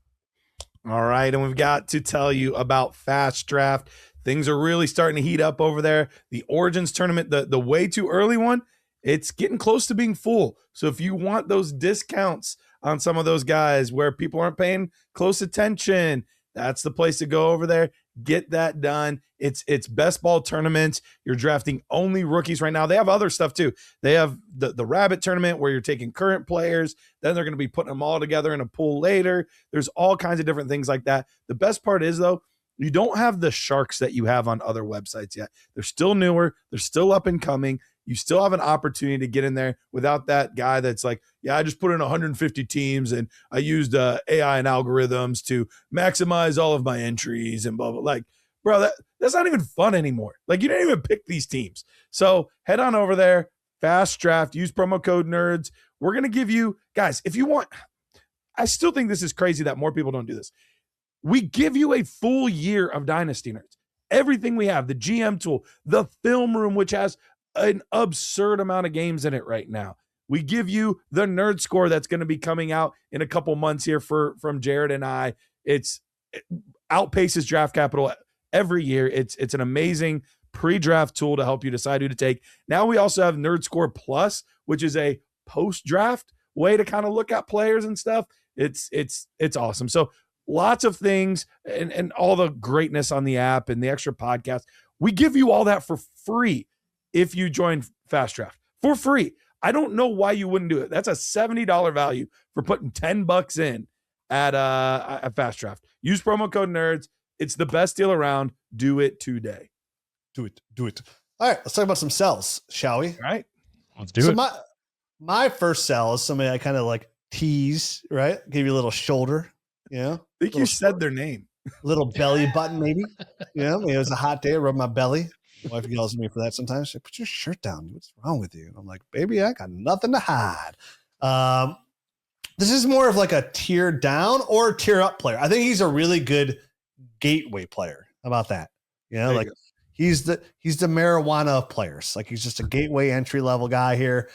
All right, and we've got to tell you about FastDraft. Things are really starting to heat up over there. The Origins tournament, the way too early one, it's getting close to being full. So if you want those discounts on some of those guys where people aren't paying close attention, that's the place to go over there. Get that done. It's best ball tournaments. You're drafting only rookies right now. They have other stuff too. They have the rabbit tournament where you're taking current players. Then they're going to be putting them all together in a pool later. There's all kinds of different things like that. The best part is though, you don't have the sharks that you have on other websites yet. They're still newer. They're still up and coming. You still have an opportunity to get in there without that guy that's like, yeah, I just put in 150 teams and I used AI and algorithms to maximize all of my entries and blah, blah. Like, bro, that's not even fun anymore. Like, you didn't even pick these teams. So head on over there, FastDraft, use promo code NERDS. We're going to give you, guys, if you want, I still think this is crazy that more people don't do this. We give you a full year of Dynasty Nerds. Everything we have, the GM tool, the film room, which has an absurd amount of games in it right now. We give you the nerd score that's going to be coming out in a couple months here from Jared and I. It outpaces Draft Capital every year. It's an amazing pre-draft tool to help you decide who to take. Now we also have Nerd Score Plus, which is a post-draft way to kind of look at players and stuff. It's awesome. So lots of things and all the greatness on the app and the extra podcast. We give you all that for free if you join FastDraft for free. I don't know why you wouldn't do it. That's a $70 value for putting $10 in at FastDraft. Use promo code NERDS. It's the best deal around. Do it today. Do it. All right, let's talk about some sells, shall we? All right. Let's do it. My first sell is somebody I kind of like tease, right? Give you a little shoulder, you know? I think you said their name. Little belly button, maybe. You know, maybe it was a hot day. I rub my belly. My wife yells at me for that sometimes. She said, put your shirt down. What's wrong with you? And I'm like, baby, I got nothing to hide. This is more of like a tier down or tier up player. I think he's a really good gateway player. How about that? You know, like he's the marijuana of players. Like he's just a gateway entry level guy here.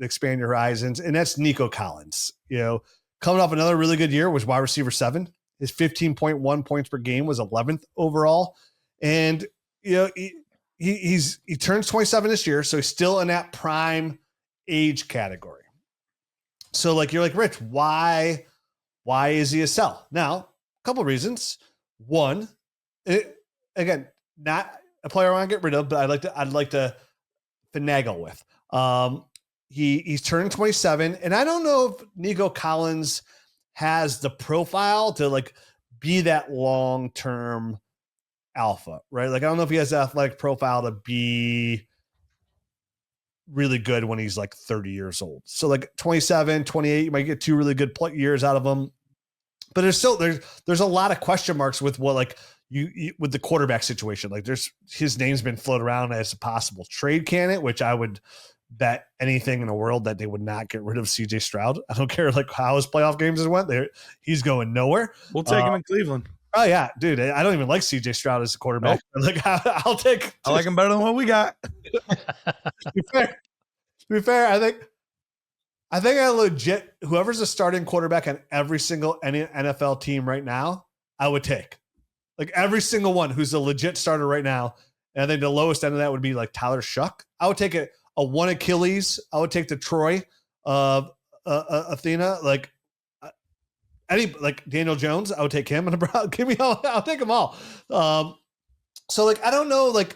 Expand your horizons. And that's Nico Collins. You know, coming off another really good year was wide receiver 7. His 15.1 points per game was 11th overall. And you know, he turns 27 this year, so he's still in that prime age category. So like you're like, Rich, why is he a sell? Now, a couple of reasons. One, again, not a player I want to get rid of, but I'd like to finagle with. He's turning 27, and I don't know if Nico Collins has the profile to like be that long-term alpha, right? Like, I don't know if he has the athletic profile to be really good when he's like 30 years old. So like 27, 28, you might get 2 really good years out of him. But there's a lot of question marks with what like you with the quarterback situation. Like his name's been floated around as a possible trade candidate, which I would bet anything in the world that they would not get rid of CJ Stroud. I don't care like how his playoff games went. He's going nowhere. We'll take him in Cleveland. Oh yeah, dude. I don't even like CJ Stroud as a quarterback. Nope. Like I like him better than what we got. To be fair, I think I think I legit, whoever's a starting quarterback on every single NFL team right now, I would take. Like every single one who's a legit starter right now. And I think the lowest end of that would be like Tyler Shuck. I would take a one Achilles. I would take the Troy Athena. Like Daniel Jones, I would take him. Give me all. I'll take them all. So like, I don't know. Like,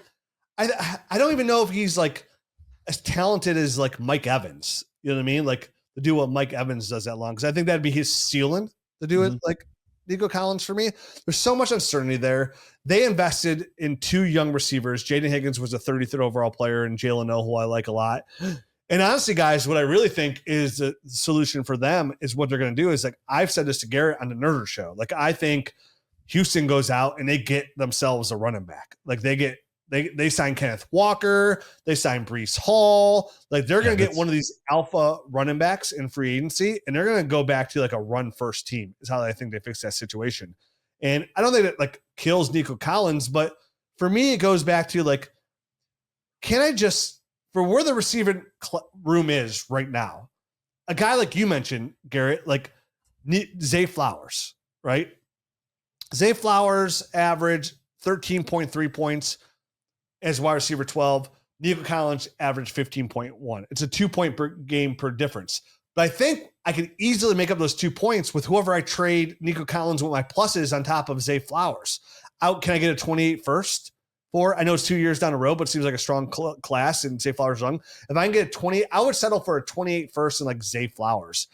I don't even know if he's like as talented as like Mike Evans. You know what I mean? Like to do what Mike Evans does that long. Cause I think that'd be his ceiling to do it. Like Nico Collins for me. There's so much uncertainty there. They invested in 2 young receivers. Jaden Higgins was a 33rd overall player and Jalen O, who I like a lot. And honestly, guys, what I really think is the solution for them is what they're going to do is like, I've said this to Garrett on the Nerder show. Like, I think Houston goes out and they get themselves a running back. Like they sign Kenneth Walker, they sign Breece Hall. Like they're going to get one of these alpha running backs in free agency, and they're going to go back to like a run first team is how I think they fix that situation. And I don't think that like kills Nico Collins, but for me, it goes back to like, can I just, for where the receiving room is right now, a guy like you mentioned, Garrett, like Zay Flowers, right? Zay Flowers average 13.3 points as wide receiver 12. Nico Collins averaged 15.1. It's a 2-point per game per difference. But I think I can easily make up those 2 points with whoever I trade Nico Collins with my pluses on top of Zay Flowers. Can I get a 28 first for? I know it's 2 years down the road, but it seems like a strong class and Zay Flowers young. If I can get a 20, I would settle for a 28 first and like Zay Flowers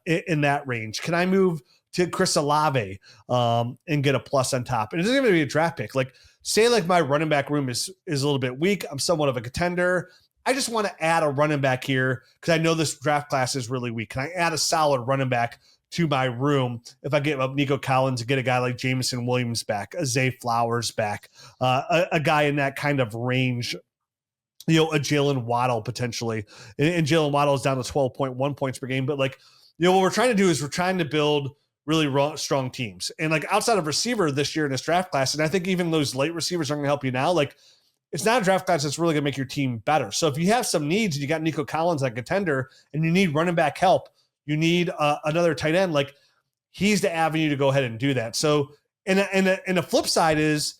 in that range. Can I move to Chris Olave and get a plus on top? And it's going to be a draft pick. Like, say like my running back room is a little bit weak. I'm somewhat of a contender. I just want to add a running back here because I know this draft class is really weak. Can I add a solid running back to my room if I get up Nico Collins and get a guy like Jameson Williams back, a Zay Flowers back, a guy in that kind of range, a Jalen Waddle potentially. And Jalen Waddle is down to 12.1 points per game. But like, what we're trying to do is we're trying to build really strong teams. And like outside of receiver this year in this draft class, and I think even those late receivers are going to help you now. Like, it's not a draft class that's really going to make your team better. So if you have some needs and you got Nico Collins like a contender and you need running back help, you need another tight end, like he's the avenue to go ahead and do that. So, and the flip side is,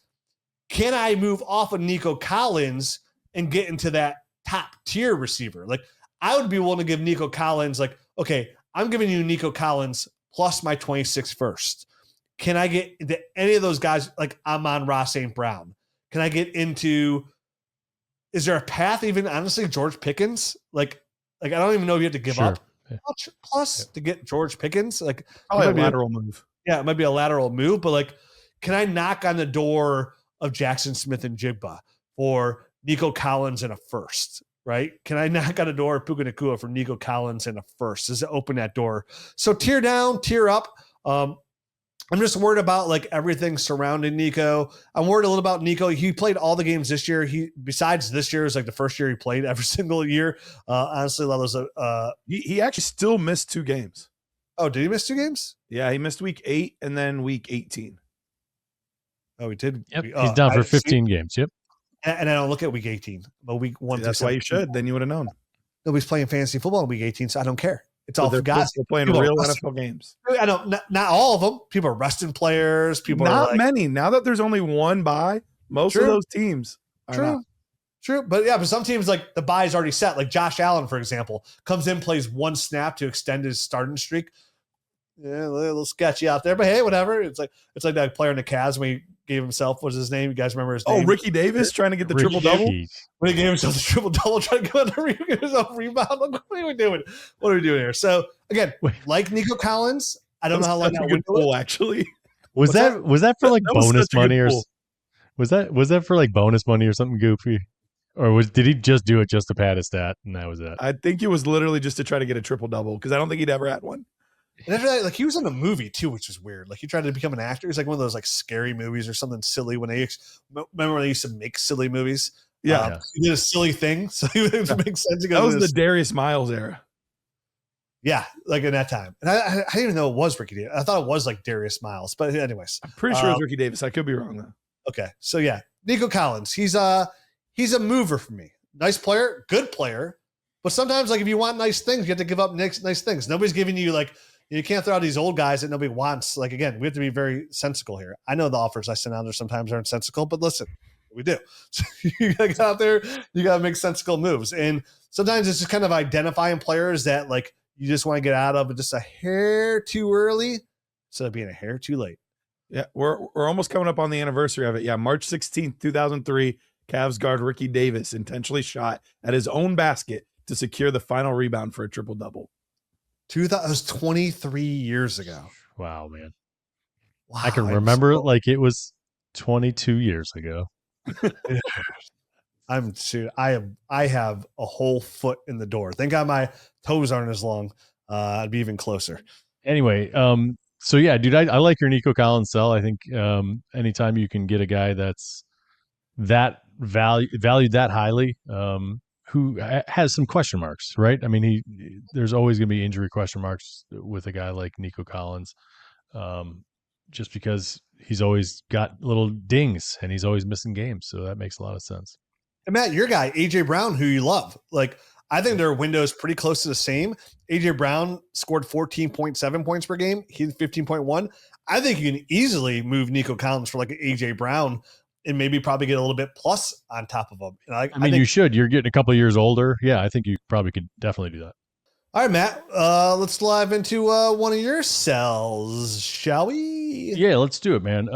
can I move off of Nico Collins and get into that top tier receiver? Like I would be willing to give Nico Collins, like, okay, I'm giving you Nico Collins plus my 26 first. Can I get into any of those guys like Amon-Ra St. Brown? Can I get into, is there a path even, honestly, George Pickens? Like I don't even know if you have to give up much plus to get George Pickens. Like probably a lateral move. Yeah, it might be a lateral move, but like, can I knock on the door of Jackson Smith and Jigba for Nico Collins and a first, right? Can I knock on the door of Puka Nacua for Nico Collins and a first? Does it open that door? So tier down, tier up. I'm just worried about like everything surrounding Nico. I'm worried a little about Nico. He played all the games this year. Besides this year, is like the first year he played every single year. Honestly, that was he actually still missed 2 games. Oh, did he miss 2 games? Yeah, he missed week 8 and then week 18. Oh, he did. Yep. He's down for 15 games. Yep. And I don't look at week 18, but week 1. That's why you should. Then you would have known. Nobody's playing fantasy football in week 18, so I don't care. It's all for guys. They're playing real NFL games. I don't. Not all of them. People are resting players. People not are like, many. Now that there's only one bye, most of those teams are not. True. But yeah, but some teams like the bye is already set. Like Josh Allen, for example, comes in, plays 1 snap to extend his starting streak. Yeah, a little sketchy out there, but hey, whatever. It's like that player in the Cavs when he gave himself, what's his name? You guys remember his name? Oh, Ricky Davis trying to get the triple-double? When he gave himself the triple-double, trying to get himself a rebound. Like, what are we doing? What are we doing here? So, again, like Nico Collins, I don't know how long that good pull, actually. Was that for like bonus money or was that for like bonus money or something goofy? Or did he just do it just to pad his stat and that was it? I think it was literally just to try to get a triple-double because I don't think he'd ever had one. And after that, like he was in a movie too, which was weird. Like he tried to become an actor. It's like one of those like scary movies or something silly. When remember when they used to make silly movies? Yeah, he did a silly thing, so it makes sense. That was the Darius Miles era. Yeah, like in that time, and I didn't even know it was Ricky Davis. I thought it was like Darius Miles, but anyways, I'm pretty sure it was Ricky Davis. I could be wrong though. Okay, so yeah, Nico Collins. He's a mover for me. Nice player, good player. But sometimes, like, if you want nice things, you have to give up nice things. Nobody's giving you, like, you can't throw out these old guys that nobody wants. Like, again, we have to be very sensical here. I know the offers I send out there sometimes aren't sensical, but listen, we do. So you got to get out there, you got to make sensical moves. And sometimes it's just kind of identifying players that, like, you just want to get out of just a hair too early instead of being a hair too late. Yeah, we're almost coming up on the anniversary of it. Yeah, March 16th, 2003, Cavs guard Ricky Davis intentionally shot at his own basket to secure the final rebound for a triple-double. That was 23 years ago. Wow, man. Wow, I can remember it like it was 22 years ago. I have a whole foot in the door. Thank God my toes aren't as long. I'd be even closer. Anyway, so yeah, dude, I like your Nico Collins sell. I think anytime you can get a guy that's that valued that highly, who has some question marks, right? I mean, there's always going to be injury question marks with a guy like Nico Collins, just because he's always got little dings and he's always missing games. So that makes a lot of sense. And Matt, your guy, AJ Brown, who you love, like, I think their window is pretty close to the same. AJ Brown scored 14.7 points per game. He's 15.1. I think you can easily move Nico Collins for like an AJ Brown and maybe probably get a little bit plus on top of him. And I think you should. You're getting a couple of years older. Yeah, I think you probably could definitely do that. All right, Matt, let's dive into one of your sells, shall we? Yeah, let's do it, man.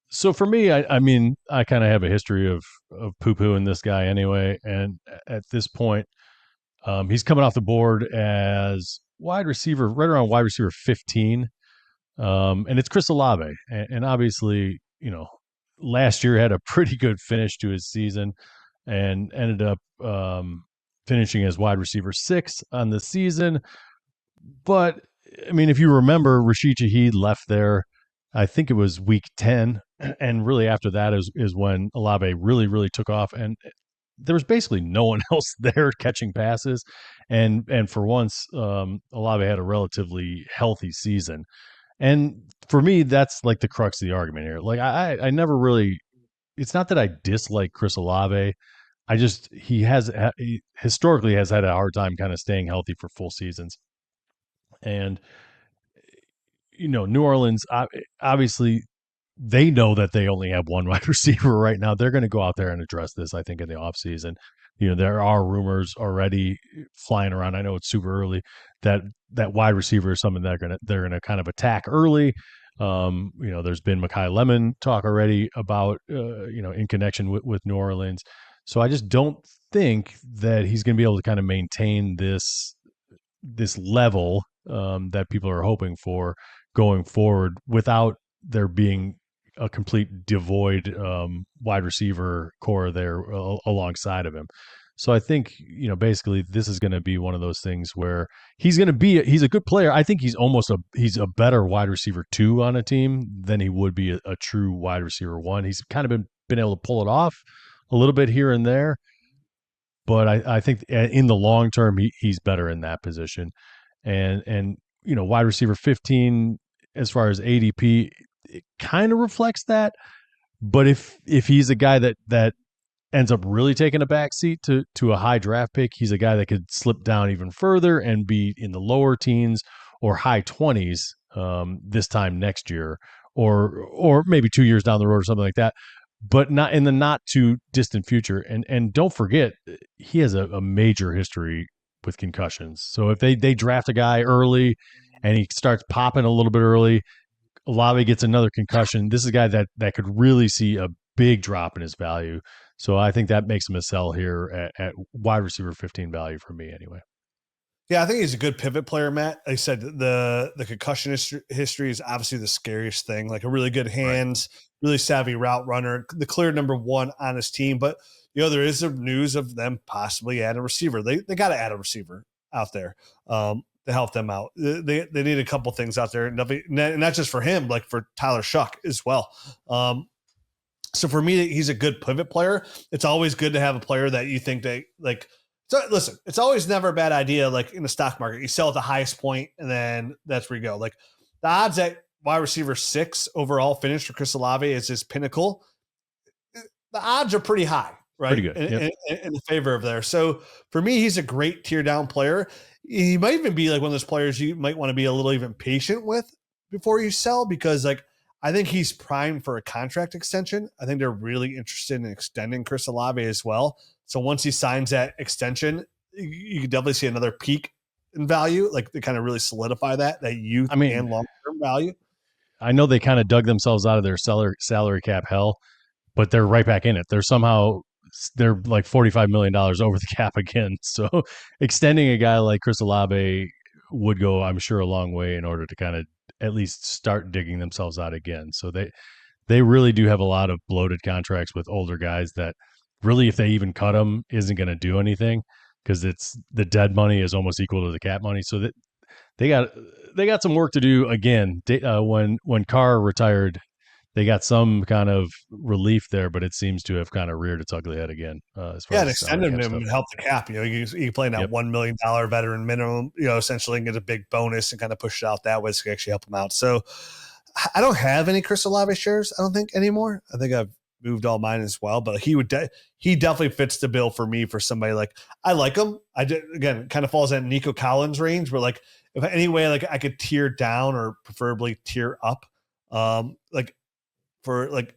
So for me, I mean, I kind of have a history of poo-pooing this guy anyway. And at this point, he's coming off the board as wide receiver, right around wide receiver 15. And it's Chris Olave. And obviously, last year had a pretty good finish to his season and ended up finishing as wide receiver 6 on the season. But I mean, if you remember, Rashid Shaheed left there, I think it was week 10. And really after that is when Olave really, really took off. And there was basically no one else there catching passes. And for once, Olave had a relatively healthy season. And for me, that's like the crux of the argument here. Like I never really, it's not that I dislike Chris Olave. He historically has had a hard time kind of staying healthy for full seasons. And, New Orleans, obviously, they know that they only have one wide receiver right now. They're going to go out there and address this, I think, in the offseason. There are rumors already flying around. I know it's super early that wide receiver is something they're going to kind of attack early. There's been Mekhi Lemon talk already about, in connection with New Orleans. So I just don't think that he's going to be able to kind of maintain this level that people are hoping for going forward without there being a complete devoid wide receiver core there alongside of him. So I think, basically this is going to be one of those things where he's a good player. I think he's a better wide receiver 2 on a team than he would be a true wide receiver 1. He's kind of been able to pull it off a little bit here and there, but I think in the long term, he's better in that position. And wide receiver 15, as far as ADP, it kind of reflects that. But if he's a guy that ends up really taking a backseat to a high draft pick, he's a guy that could slip down even further and be in the lower teens or high 20s this time next year, or maybe 2 years down the road or something like that, but not in the not too distant future. And don't forget, he has a major history with concussions. So if they draft a guy early and he starts popping a little bit early, Olave gets another concussion, this is a guy that could really see a big drop in his value. So I think that makes him a sell here at wide receiver 15 value for me anyway. Yeah, I think he's a good pivot player, Matt. Like I said, the concussion history is obviously the scariest thing. Like a really good hands, really savvy route runner, the clear number 1 on his team. But, there is some news of them possibly add a receiver. They got to add a receiver out there to help them out. They need a couple things out there, and not just for him, like for Tyler Shuck as well. So for me, he's a good pivot player. It's always good to have a player that you think they like. So listen, it's always never a bad idea. Like in the stock market, you sell at the highest point, and then that's where you go. Like the odds at wide receiver 6 overall finish for Chris Olave is his pinnacle. The odds are pretty high. right? Pretty good. In favor of there. So for me, he's a great tier down player. He might even be like one of those players you might want to be a little even patient with before you sell, because like I think he's primed for a contract extension. I think they're really interested in extending Chris Olave as well. So once he signs that extension, you can definitely see another peak in value, like to kind of really solidify that youth and long-term value. I know they kind of dug themselves out of their salary cap hell, but they're right back in it. They're like $45 million over the cap again. So extending a guy like Chris Olave would go, I'm sure, a long way in order to kind of at least start digging themselves out again. So they really do have a lot of bloated contracts with older guys that really, if they even cut them, isn't going to do anything, because it's the dead money is almost equal to the cap money. So that they got some work to do again. When Carr retired, they got some kind of relief there, but it seems to have kind of reared its ugly head again. As far and as extending him would help the cap. You play that $1 million veteran minimum, essentially, and get a big bonus and kind of push it out that way to actually help him out. So I don't have any Chris Olave shares, I don't think, anymore. I think I've moved all mine as well, but he definitely fits the bill for me for somebody like I like him. Again, kind of falls in Nico Collins range, where like if any way like I could tier down or preferably tier up, like for like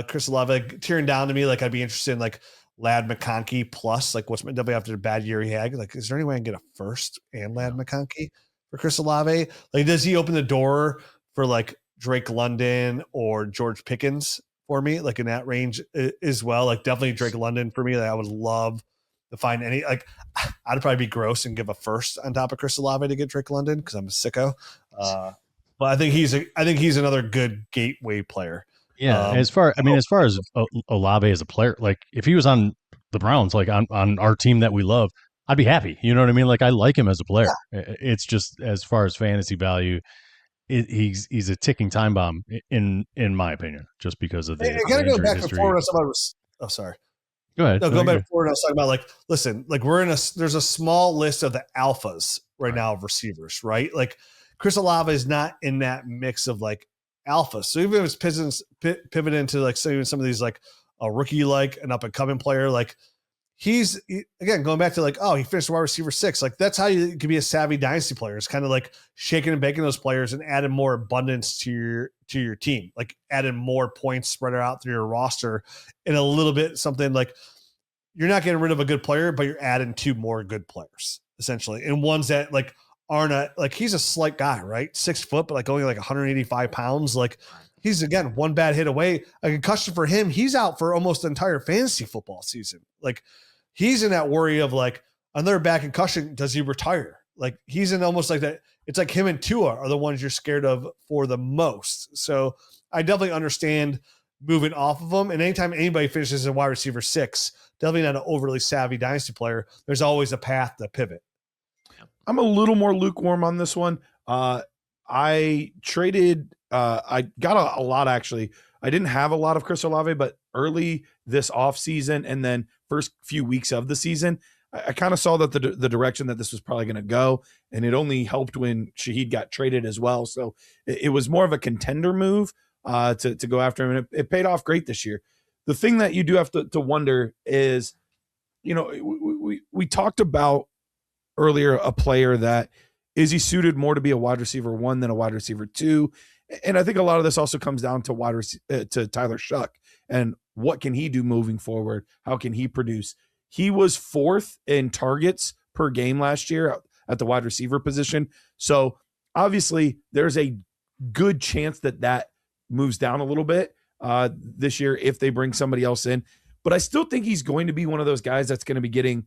Chris Olave, like, tearing down to me, like I'd be interested in like Lad McConkey plus, like what's definitely after the bad year he had. Like, is there any way I can get a first and Lad McConkey for Chris Olave? Like, does he open the door for like Drake London or George Pickens for me, like in that range as well? Like definitely Drake London for me. Like I would love to find any, like I'd probably be gross and give a first on top of Chris Olave to get Drake London because I'm a sicko. But I think he's another good gateway player. Yeah, as far as Olave as a player, like if he was on the Browns, like on our team that we love, I'd be happy. You know what I mean? Like I like him as a player. Yeah. It's just as far as fantasy value, he's a ticking time bomb in my opinion, just because of the gotta go back history. Before somebody was. Oh, sorry. Go ahead. No, go back forward. I was talking about like, listen, like there's a small list of the alphas right now of receivers, right? Like Chris Olave is not in that mix of like alpha. So even if it's pivot into like even some of these like a rookie, like an up and coming player, like he's again going back to like, oh, he finished wide receiver 6. Like that's how you can be a savvy dynasty player. It's kind of like shaking and baking those players and adding more abundance to your team, like adding more points spread out through your roster in a little bit something like you're not getting rid of a good player, but you're adding 2 more good players essentially, and ones that like aren't like he's a slight guy, right? 6 foot, but like only like 185 pounds. Like he's again one bad hit away. A concussion for him, he's out for almost the entire fantasy football season. Like he's in that worry of like another bad concussion. Does he retire? Like he's in almost like that. It's like him and Tua are the ones you're scared of for the most. So I definitely understand moving off of them. And anytime anybody finishes a wide receiver 6, definitely not an overly savvy dynasty player, there's always a path to pivot. I'm a little more lukewarm on this one. I traded, I got a lot actually. I didn't have a lot of Chris Olave, but early this offseason and then first few weeks of the season, I kind of saw that the direction that this was probably going to go, and it only helped when Shaheed got traded as well. So it was more of a contender move to go after him, and it paid off great this year. The thing that you do have to wonder is, we talked about earlier a player that is he suited more to be a wide receiver 1 than a wide receiver 2, and I think a lot of this also comes down to to Tyler Shuck and what can he do moving forward? How can he produce? He was 4th in targets per game last year at the wide receiver position. So obviously there's a good chance that moves down a little bit this year if they bring somebody else in. But I still think he's going to be one of those guys that's going to be getting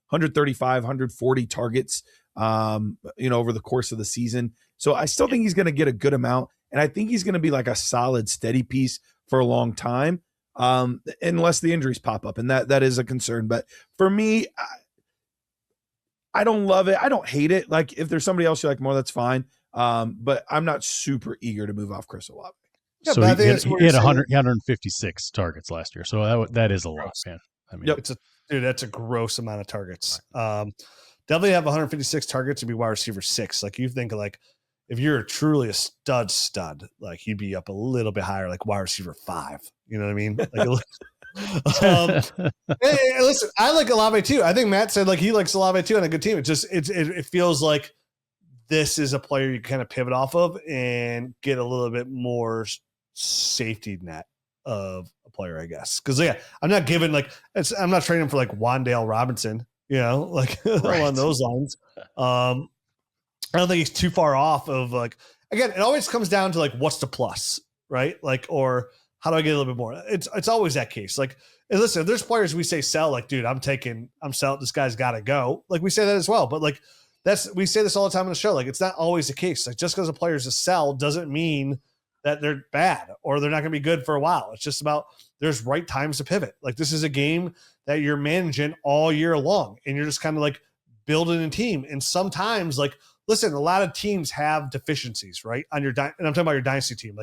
135, 140 targets, over the course of the season. So I still think he's going to get a good amount. And I think he's going to be like a solid, steady piece for a long time. Unless the injuries pop up, and that is a concern. But for me, I don't love it. I don't hate it. Like if there's somebody else you like more, that's fine. But I'm not super eager to move off Chris Olave. Yeah, so he had 156 targets last year. So that is a lot, man. I mean, that's a gross amount of targets. Definitely have 156 targets to be wide receiver 6. Like you think like if you're truly a stud, like you'd be up a little bit higher, like wide receiver 5. You know what I mean? Like Hey, listen, I like Olave too. I think Matt said like he likes Olave too on a good team. It just it feels like this is a player you kind of pivot off of and get a little bit more safety net of a player, I guess. Because I'm not giving I'm not trading for like Wan'Dale Robinson, like right. Along those lines. I don't think he's too far off of again, it always comes down to what's the plus, right? Or how do I get a little bit more? It's always that case. And listen, if there's players we say sell, dude, I'm selling. This guy's got to go. We say that as well, but we say this all the time on the show. It's not always the case. Just because a player's a sell doesn't mean that they're bad or they're not going to be good for a while. It's just about there's right times to pivot. This is a game that you're managing all year long, and you're just kind of building a team. And sometimes listen, a lot of teams have deficiencies, right? And I'm talking about your dynasty team.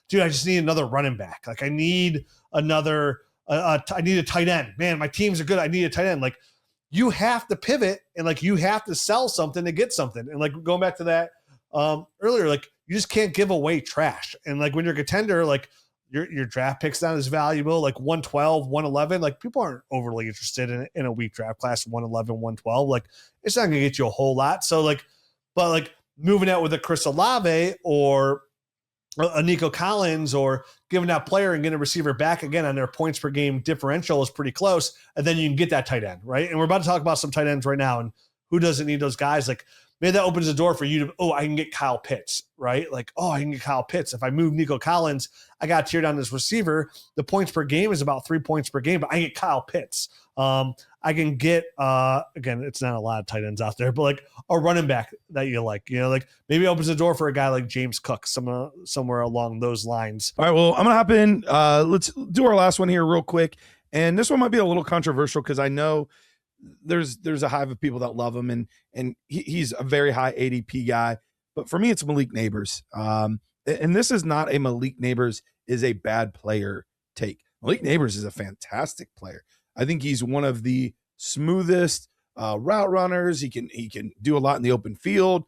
Dude, I just need another running back. I need another. I need a tight end. Man, my teams are good. I need a tight end. You have to pivot and you have to sell something to get something. And going back to that earlier, you just can't give away trash. And when you're a contender, your draft pick's not as valuable. 112, 111. People aren't overly interested in a weak draft class, 111, 112. It's not going to get you a whole lot. So but moving out with a Chris Olave or a Nico Collins or giving that player and getting a receiver back again on their points per game differential is pretty close. And then you can get that tight end, right? And we're about to talk about some tight ends right now. And who doesn't need those guys? Maybe that opens the door for you to, I can get Kyle Pitts, right? I can get Kyle Pitts. If I move Nico Collins, I got to tear down this receiver. The points per game is about 3 points per game, but I get Kyle Pitts. I can get, again, it's not a lot of tight ends out there, but a running back that you maybe it opens the door for a guy like James Cook, somewhere along those lines. All right, well, I'm going to hop in. Let's do our last one here real quick. And this one might be a little controversial because I know there's a hive of people that love him, and he's a very high ADP guy. But for me, it's Malik Nabers. And this is not a Malik Nabers is a bad player take. Malik Nabers is a fantastic player. I think he's one of the smoothest route runners. He can do a lot in the open field.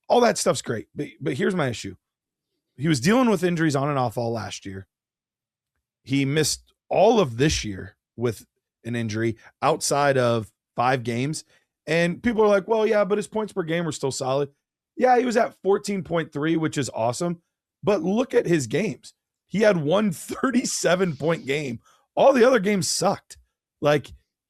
All that stuff's great. But here's my issue. He was dealing with injuries on and off all last year. He missed all of this year with an injury outside of 5 games. And people are like, well, yeah, but his points per game were still solid. Yeah, he was at 14.3, which is awesome. But look at his games. He had one 37-point game. All the other games sucked.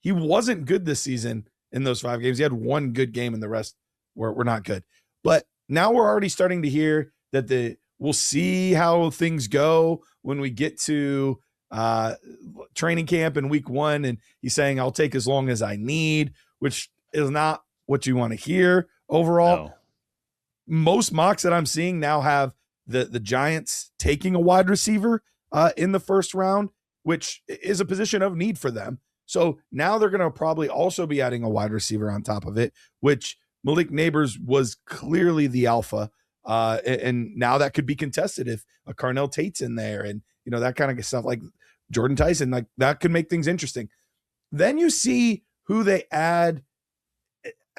He wasn't good this season in those 5 games. He had one good game and the rest were not good. But now we're already starting to hear that we'll see how things go when we get to training camp in week 1. And he's saying, I'll take as long as I need, which is not what you want to hear overall. No. Most mocks that I'm seeing now have the Giants taking a wide receiver in the first round, which is a position of need for them. So now they're going to probably also be adding a wide receiver on top of it, which Malik Nabers was clearly the alpha. And now that could be contested if a Carnell Tate's in there and, that kind of stuff, like Jordan Tyson, that could make things interesting. Then you see who they add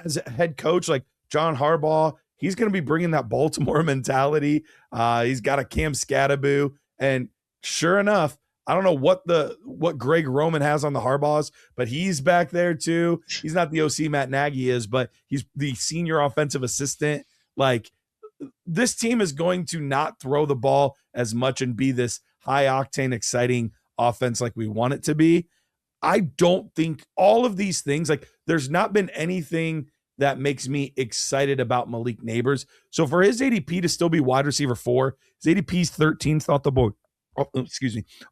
as a head coach, like John Harbaugh. He's going to be bringing that Baltimore mentality. He's got a Cam Scatterboo. And sure enough, I don't know what Greg Roman has on the Harbaughs, but he's back there too. He's not the OC Matt Nagy is, but he's the senior offensive assistant. This team is going to not throw the ball as much and be this high octane, exciting offense like we want it to be. I don't think all of these things, there's not been anything that makes me excited about Malik Nabers. So for his ADP to still be wide receiver 4, his ADP is 13th off the board.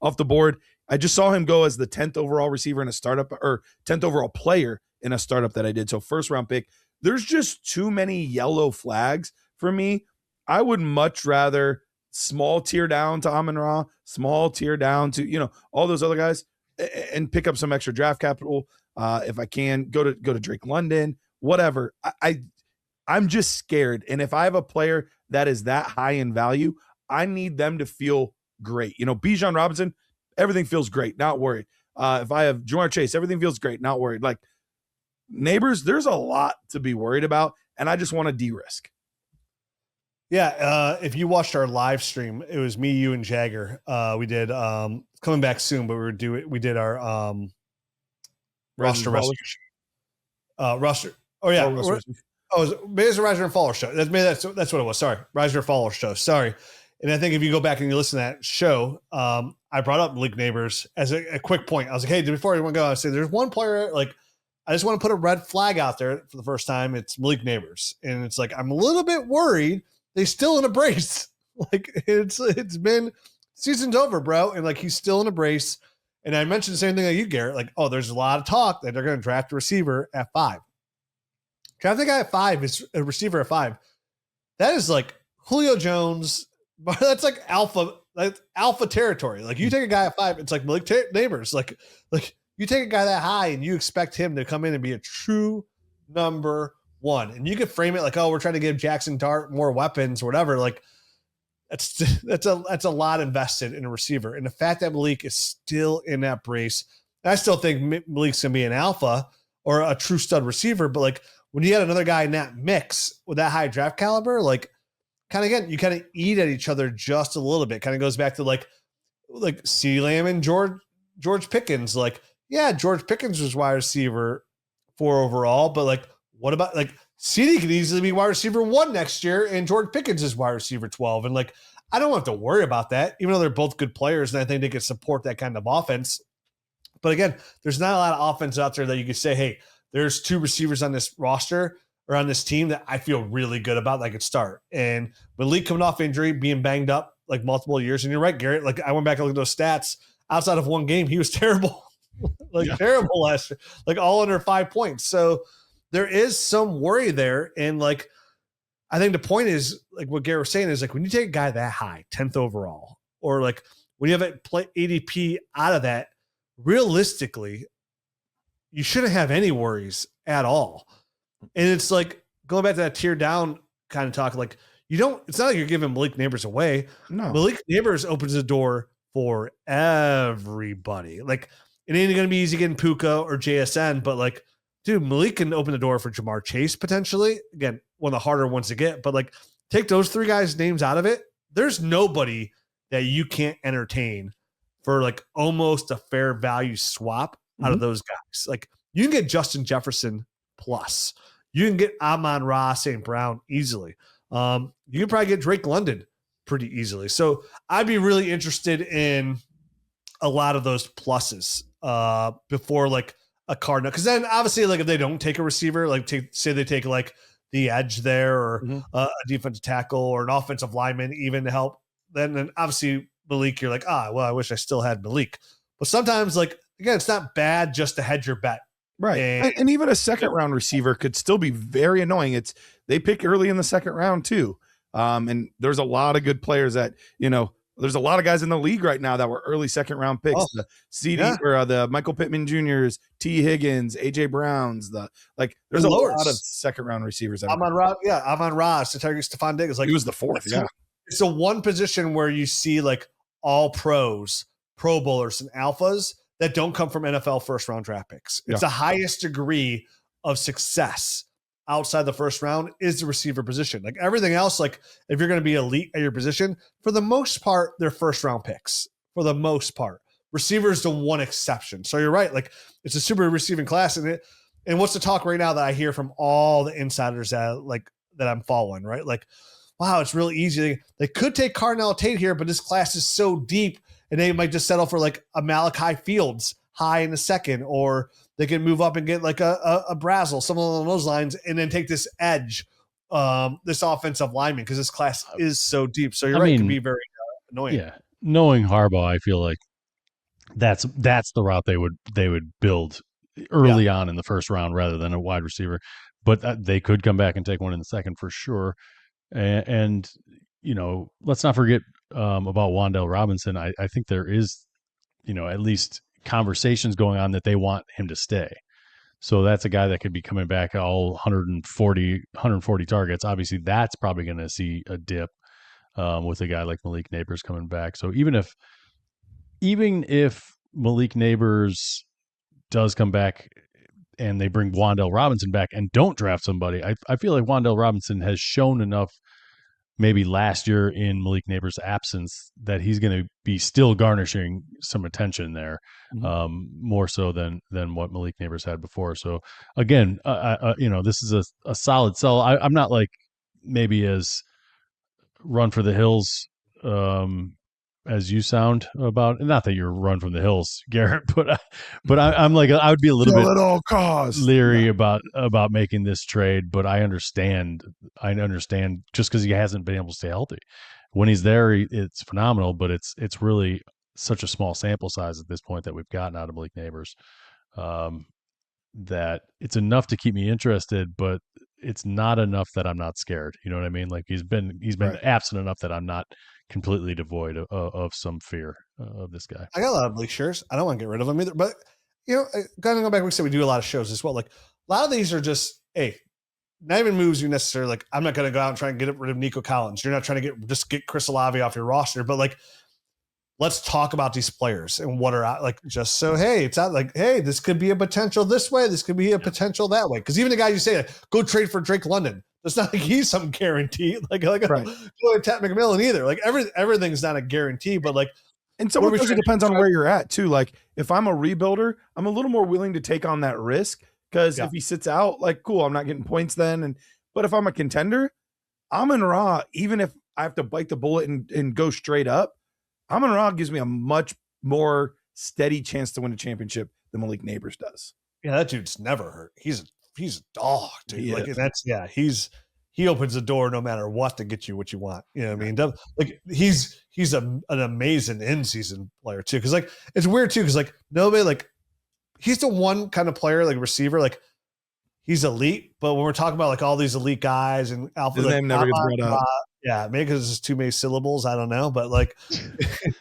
Off the board. I just saw him go as the 10th overall receiver in a startup, or 10th overall player in a startup that I did. So first round pick. There's just too many yellow flags for me. I would much rather small tier down to Amon-Ra, small tier down to, all those other guys, and pick up some extra draft capital. If I can go to Drake London, whatever. I'm just scared. And if I have a player that is that high in value, I need them to feel great. Bijan Robinson, everything feels great, not worried. If I have Jamar Chase, everything feels great, not worried. Nabers, there's a lot to be worried about, and I just want to de-risk. Yeah, if you watched our live stream, it was me, you, and Jagger. We did coming back soon, but we did our roster rescue. Roster. Oh yeah. Maybe it's a Riser and Faller show. That's what it was. Sorry, Riser and Faller show. Sorry. And I think if you go back and you listen to that show, I brought up Malik Nabers as a quick point. I was like, hey, before you want to go, I say there's one player like I just want to put a red flag out there for the first time. It's Malik Nabers, and it's like I'm a little bit worried. They still in a brace. Like it's been season's over, bro, and like he's still in a brace. And I mentioned the same thing that you, Garrett. Like, oh, there's a lot of talk that they're going to draft a receiver at 5. Draft a guy at 5 is a receiver at 5. That is like Julio Jones. That's like alpha territory. Like you take a guy at 5, it's like Malik Nabers. Like you take a guy that high and you expect him to come in and be a true number 1. And you could frame it like, oh, we're trying to give Jackson Dart more weapons or whatever. Like that's a lot invested in a receiver. And the fact that Malik is still in that brace, I still think Malik's gonna be an alpha or a true stud receiver. But like when you had another guy in that mix with that high draft caliber, like you kind of eat at each other just a little bit. Kind of goes back to like CeeDee Lamb and George Pickens. Like, yeah, George Pickens was wide receiver 4 overall, but like, what about like CeeDee could easily be wide receiver 1 next year, and George Pickens is wide receiver 12. And like, I don't have to worry about that, even though they're both good players, and I think they could support that kind of offense. But again, there's not a lot of offense out there that you could say, hey, there's 2 receivers on this roster or on this team that I feel really good about that I could start. And Malik coming off injury, being banged up like multiple years. And you're right, Garrett. Like I went back and looked at those stats. Outside of one game, he was terrible. Terrible last year. Like all under 5 points. So there is some worry there. And like, I think the point is like what Garrett was saying is like when you take a guy that high, 10th overall, or like when you have it play ADP out of that, realistically, you shouldn't have any worries at all. And it's like going back to that tier down kind of talk. Like it's not like you're giving Malik Nabers away. No, Malik Nabers opens the door for everybody. Like it ain't going to be easy getting Puka or JSN, but like, dude, Malik can open the door for Jamar Chase potentially. Again, one of the harder ones to get, but like take those 3 guys' names out of it. There's nobody that you can't entertain for like almost a fair value swap out of those guys. Like you can get Justin Jefferson plus. You can get Amon-Ra St. Brown easily. You can probably get Drake London pretty easily. So I'd be really interested in a lot of those pluses before like a Cardinal. Because then obviously like if they don't take a receiver, like say they take like the edge there or a defensive tackle or an offensive lineman even to help, then obviously Malik, you're like, well, I wish I still had Malik. But sometimes like, again, it's not bad just to hedge your bet. Right. And even a second round receiver could still be very annoying. They pick early in the second round too. And there's a lot of good players that, there's a lot of guys in the league right now that were early second round picks. The or the Michael Pittman Juniors, T Higgins, AJ Browns, there's a lot of second round receivers. Amon-Ra, Stephon Diggs. Like he was the 4th. Yeah. It's the one position where you see like all pros, Pro Bowlers and alphas that don't come from NFL first round draft picks. It's the highest degree of success outside the first round is the receiver position. Like everything else, like if you're going to be elite at your position, for the most part, they're first round picks for the most part. Receiver is the one exception. So you're right. Like it's a super receiving class. And what's the talk right now that I hear from all the insiders that I'm following, right? Like, wow, it's really easy. They could take Cardinal Tate here, but this class is so deep and they might just settle for like a Malachi Fields high in the second, or they can move up and get like a Brazel, something along those lines, and then take this edge, this offensive lineman, because this class is so deep. So you're right, it can be very annoying. Yeah, knowing Harbaugh, I feel like that's the route they would build early on in the first round rather than a wide receiver. But they could come back and take one in the second for sure. And let's not forget about Wan'Dale Robinson. I think there is, at least conversations going on that they want him to stay. So that's a guy that could be coming back all 140 targets. Obviously, that's probably going to see a dip with a guy like Malik Nabers coming back. So even if Malik Nabers does come back and they bring Wan'Dale Robinson back and don't draft somebody, I feel like Wan'Dale Robinson has shown enough maybe last year in Malik Nabers' absence, that he's going to be still garnishing some attention there, more so than what Malik Nabers had before. So again, this is a solid sell. I'm not like maybe as run for the hills as you sound about, not that you're run from the hills, Garrett, but I'm like, I would be a little bit at all costs leery about making this trade, but I understand just because he hasn't been able to stay healthy. When he's there, it's phenomenal, but it's really such a small sample size at this point that we've gotten out of Malik Nabers, that it's enough to keep me interested, but it's not enough that I'm not scared. You know what I mean? Like he's been Right. absent enough that I'm not completely devoid of some fear of this guy. I got a lot of Malik shares. I don't want to get rid of them either. But, kind of go back, we said we do a lot of shows as well. Like a lot of these are just, hey, not even moves you necessarily. Like I'm not going to go out and try and get rid of Nico Collins. You're not trying to get Chris Olave off your roster. But like, let's talk about these players and what are out, like, just so, hey, it's out like, hey, this could be a potential this way. This could be a potential that way. Because even the guy you say, like, go trade for Drake London. It's not like he's some guarantee. Like right. Go Tat McMillan either. Like everything's not a guarantee, but like, and so it depends on where you're at too. Like if I'm a rebuilder, I'm a little more willing to take on that risk because if he sits out, like, cool, I'm not getting points then. But if I'm a contender, Amon-Ra, even if I have to bite the bullet and go straight up, Amon-Ra gives me a much more steady chance to win a championship than Malik Nabers does. Yeah, that dude's never hurt. He's a dog, dude. Like he opens the door no matter what to get you what you want. You know what I mean? Like he's an amazing in-season player too. Cause like it's weird too, because like nobody, like he's the one kind of player, like receiver, like he's elite, but when we're talking about like all these elite guys and alpha, his name never gets brought up. Yeah, maybe because it's too many syllables. I don't know, but like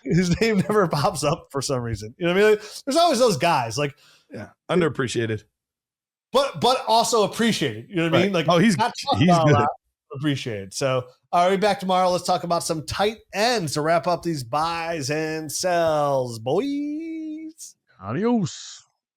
his name never pops up for some reason. You know what I mean? Like, there's always those guys, like underappreciated, but also appreciated. You know what I mean? Like, he's good. Appreciated. So, all right, back tomorrow. Let's talk about some tight ends to wrap up these buys and sells, boys. Adios.